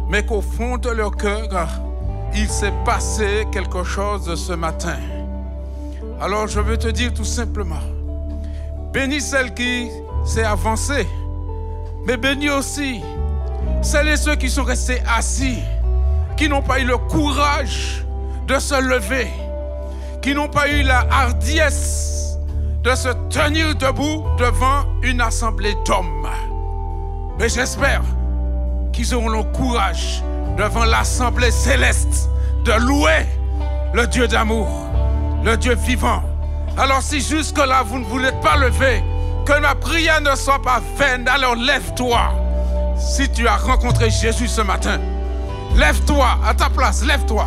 mais qu'au fond de leur cœur, il s'est passé quelque chose ce matin. Alors je veux te dire tout simplement, bénis celle qui s'est avancée, mais bénis aussi celles et ceux qui sont restés assis, qui n'ont pas eu le courage de se lever, qui n'ont pas eu la hardiesse de se tenir debout devant une assemblée d'hommes. Mais j'espère qu'ils auront le courage devant l'assemblée céleste de louer le Dieu d'amour, le Dieu vivant. Alors si jusque-là vous ne voulez pas lever, que ma prière ne soit pas vaine, alors lève-toi. Si tu as rencontré Jésus ce matin, lève-toi à ta place, lève-toi.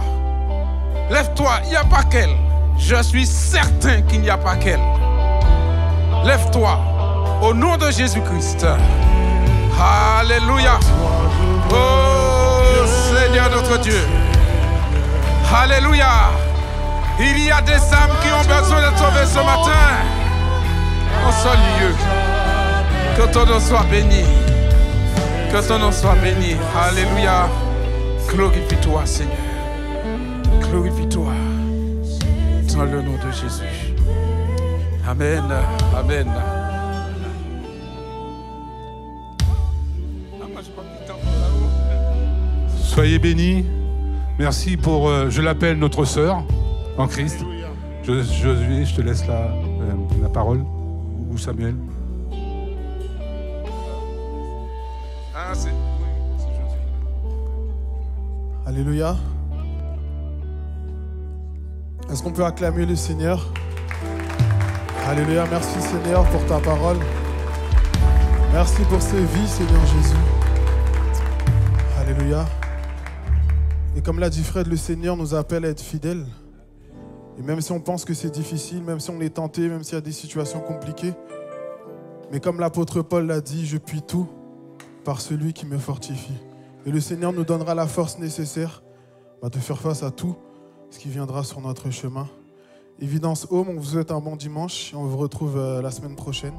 Lève-toi, il n'y a pas qu'elle. Je suis certain qu'il n'y a pas qu'elle. Lève-toi au nom de Jésus-Christ. Alléluia. Oh Seigneur notre Dieu. Alléluia. Il y a des âmes qui ont besoin d'être sauvées ce matin. En ce lieu. Que ton nom soit béni. Que ton nom soit béni. Alléluia. Glorifie-toi, Seigneur. Glorifie-toi. Dans le nom de Jésus. Amen. Amen. Soyez bénis. Merci pour... je l'appelle notre sœur en Christ. Je te laisse la parole. Ou Samuel. Ah, c'est Josué. Alléluia. Est-ce qu'on peut acclamer le Seigneur? Alléluia. Merci Seigneur pour ta parole. Merci pour ces vies, Seigneur Jésus. Alléluia. Et comme l'a dit Fred, le Seigneur nous appelle à être fidèles. Et même si on pense que c'est difficile, même si on est tenté, même s'il y a des situations compliquées, mais comme l'apôtre Paul l'a dit, je puis tout par celui qui me fortifie. Et le Seigneur nous donnera la force nécessaire de faire face à tout ce qui viendra sur notre chemin. Évidence Home, on vous souhaite un bon dimanche et on vous retrouve la semaine prochaine.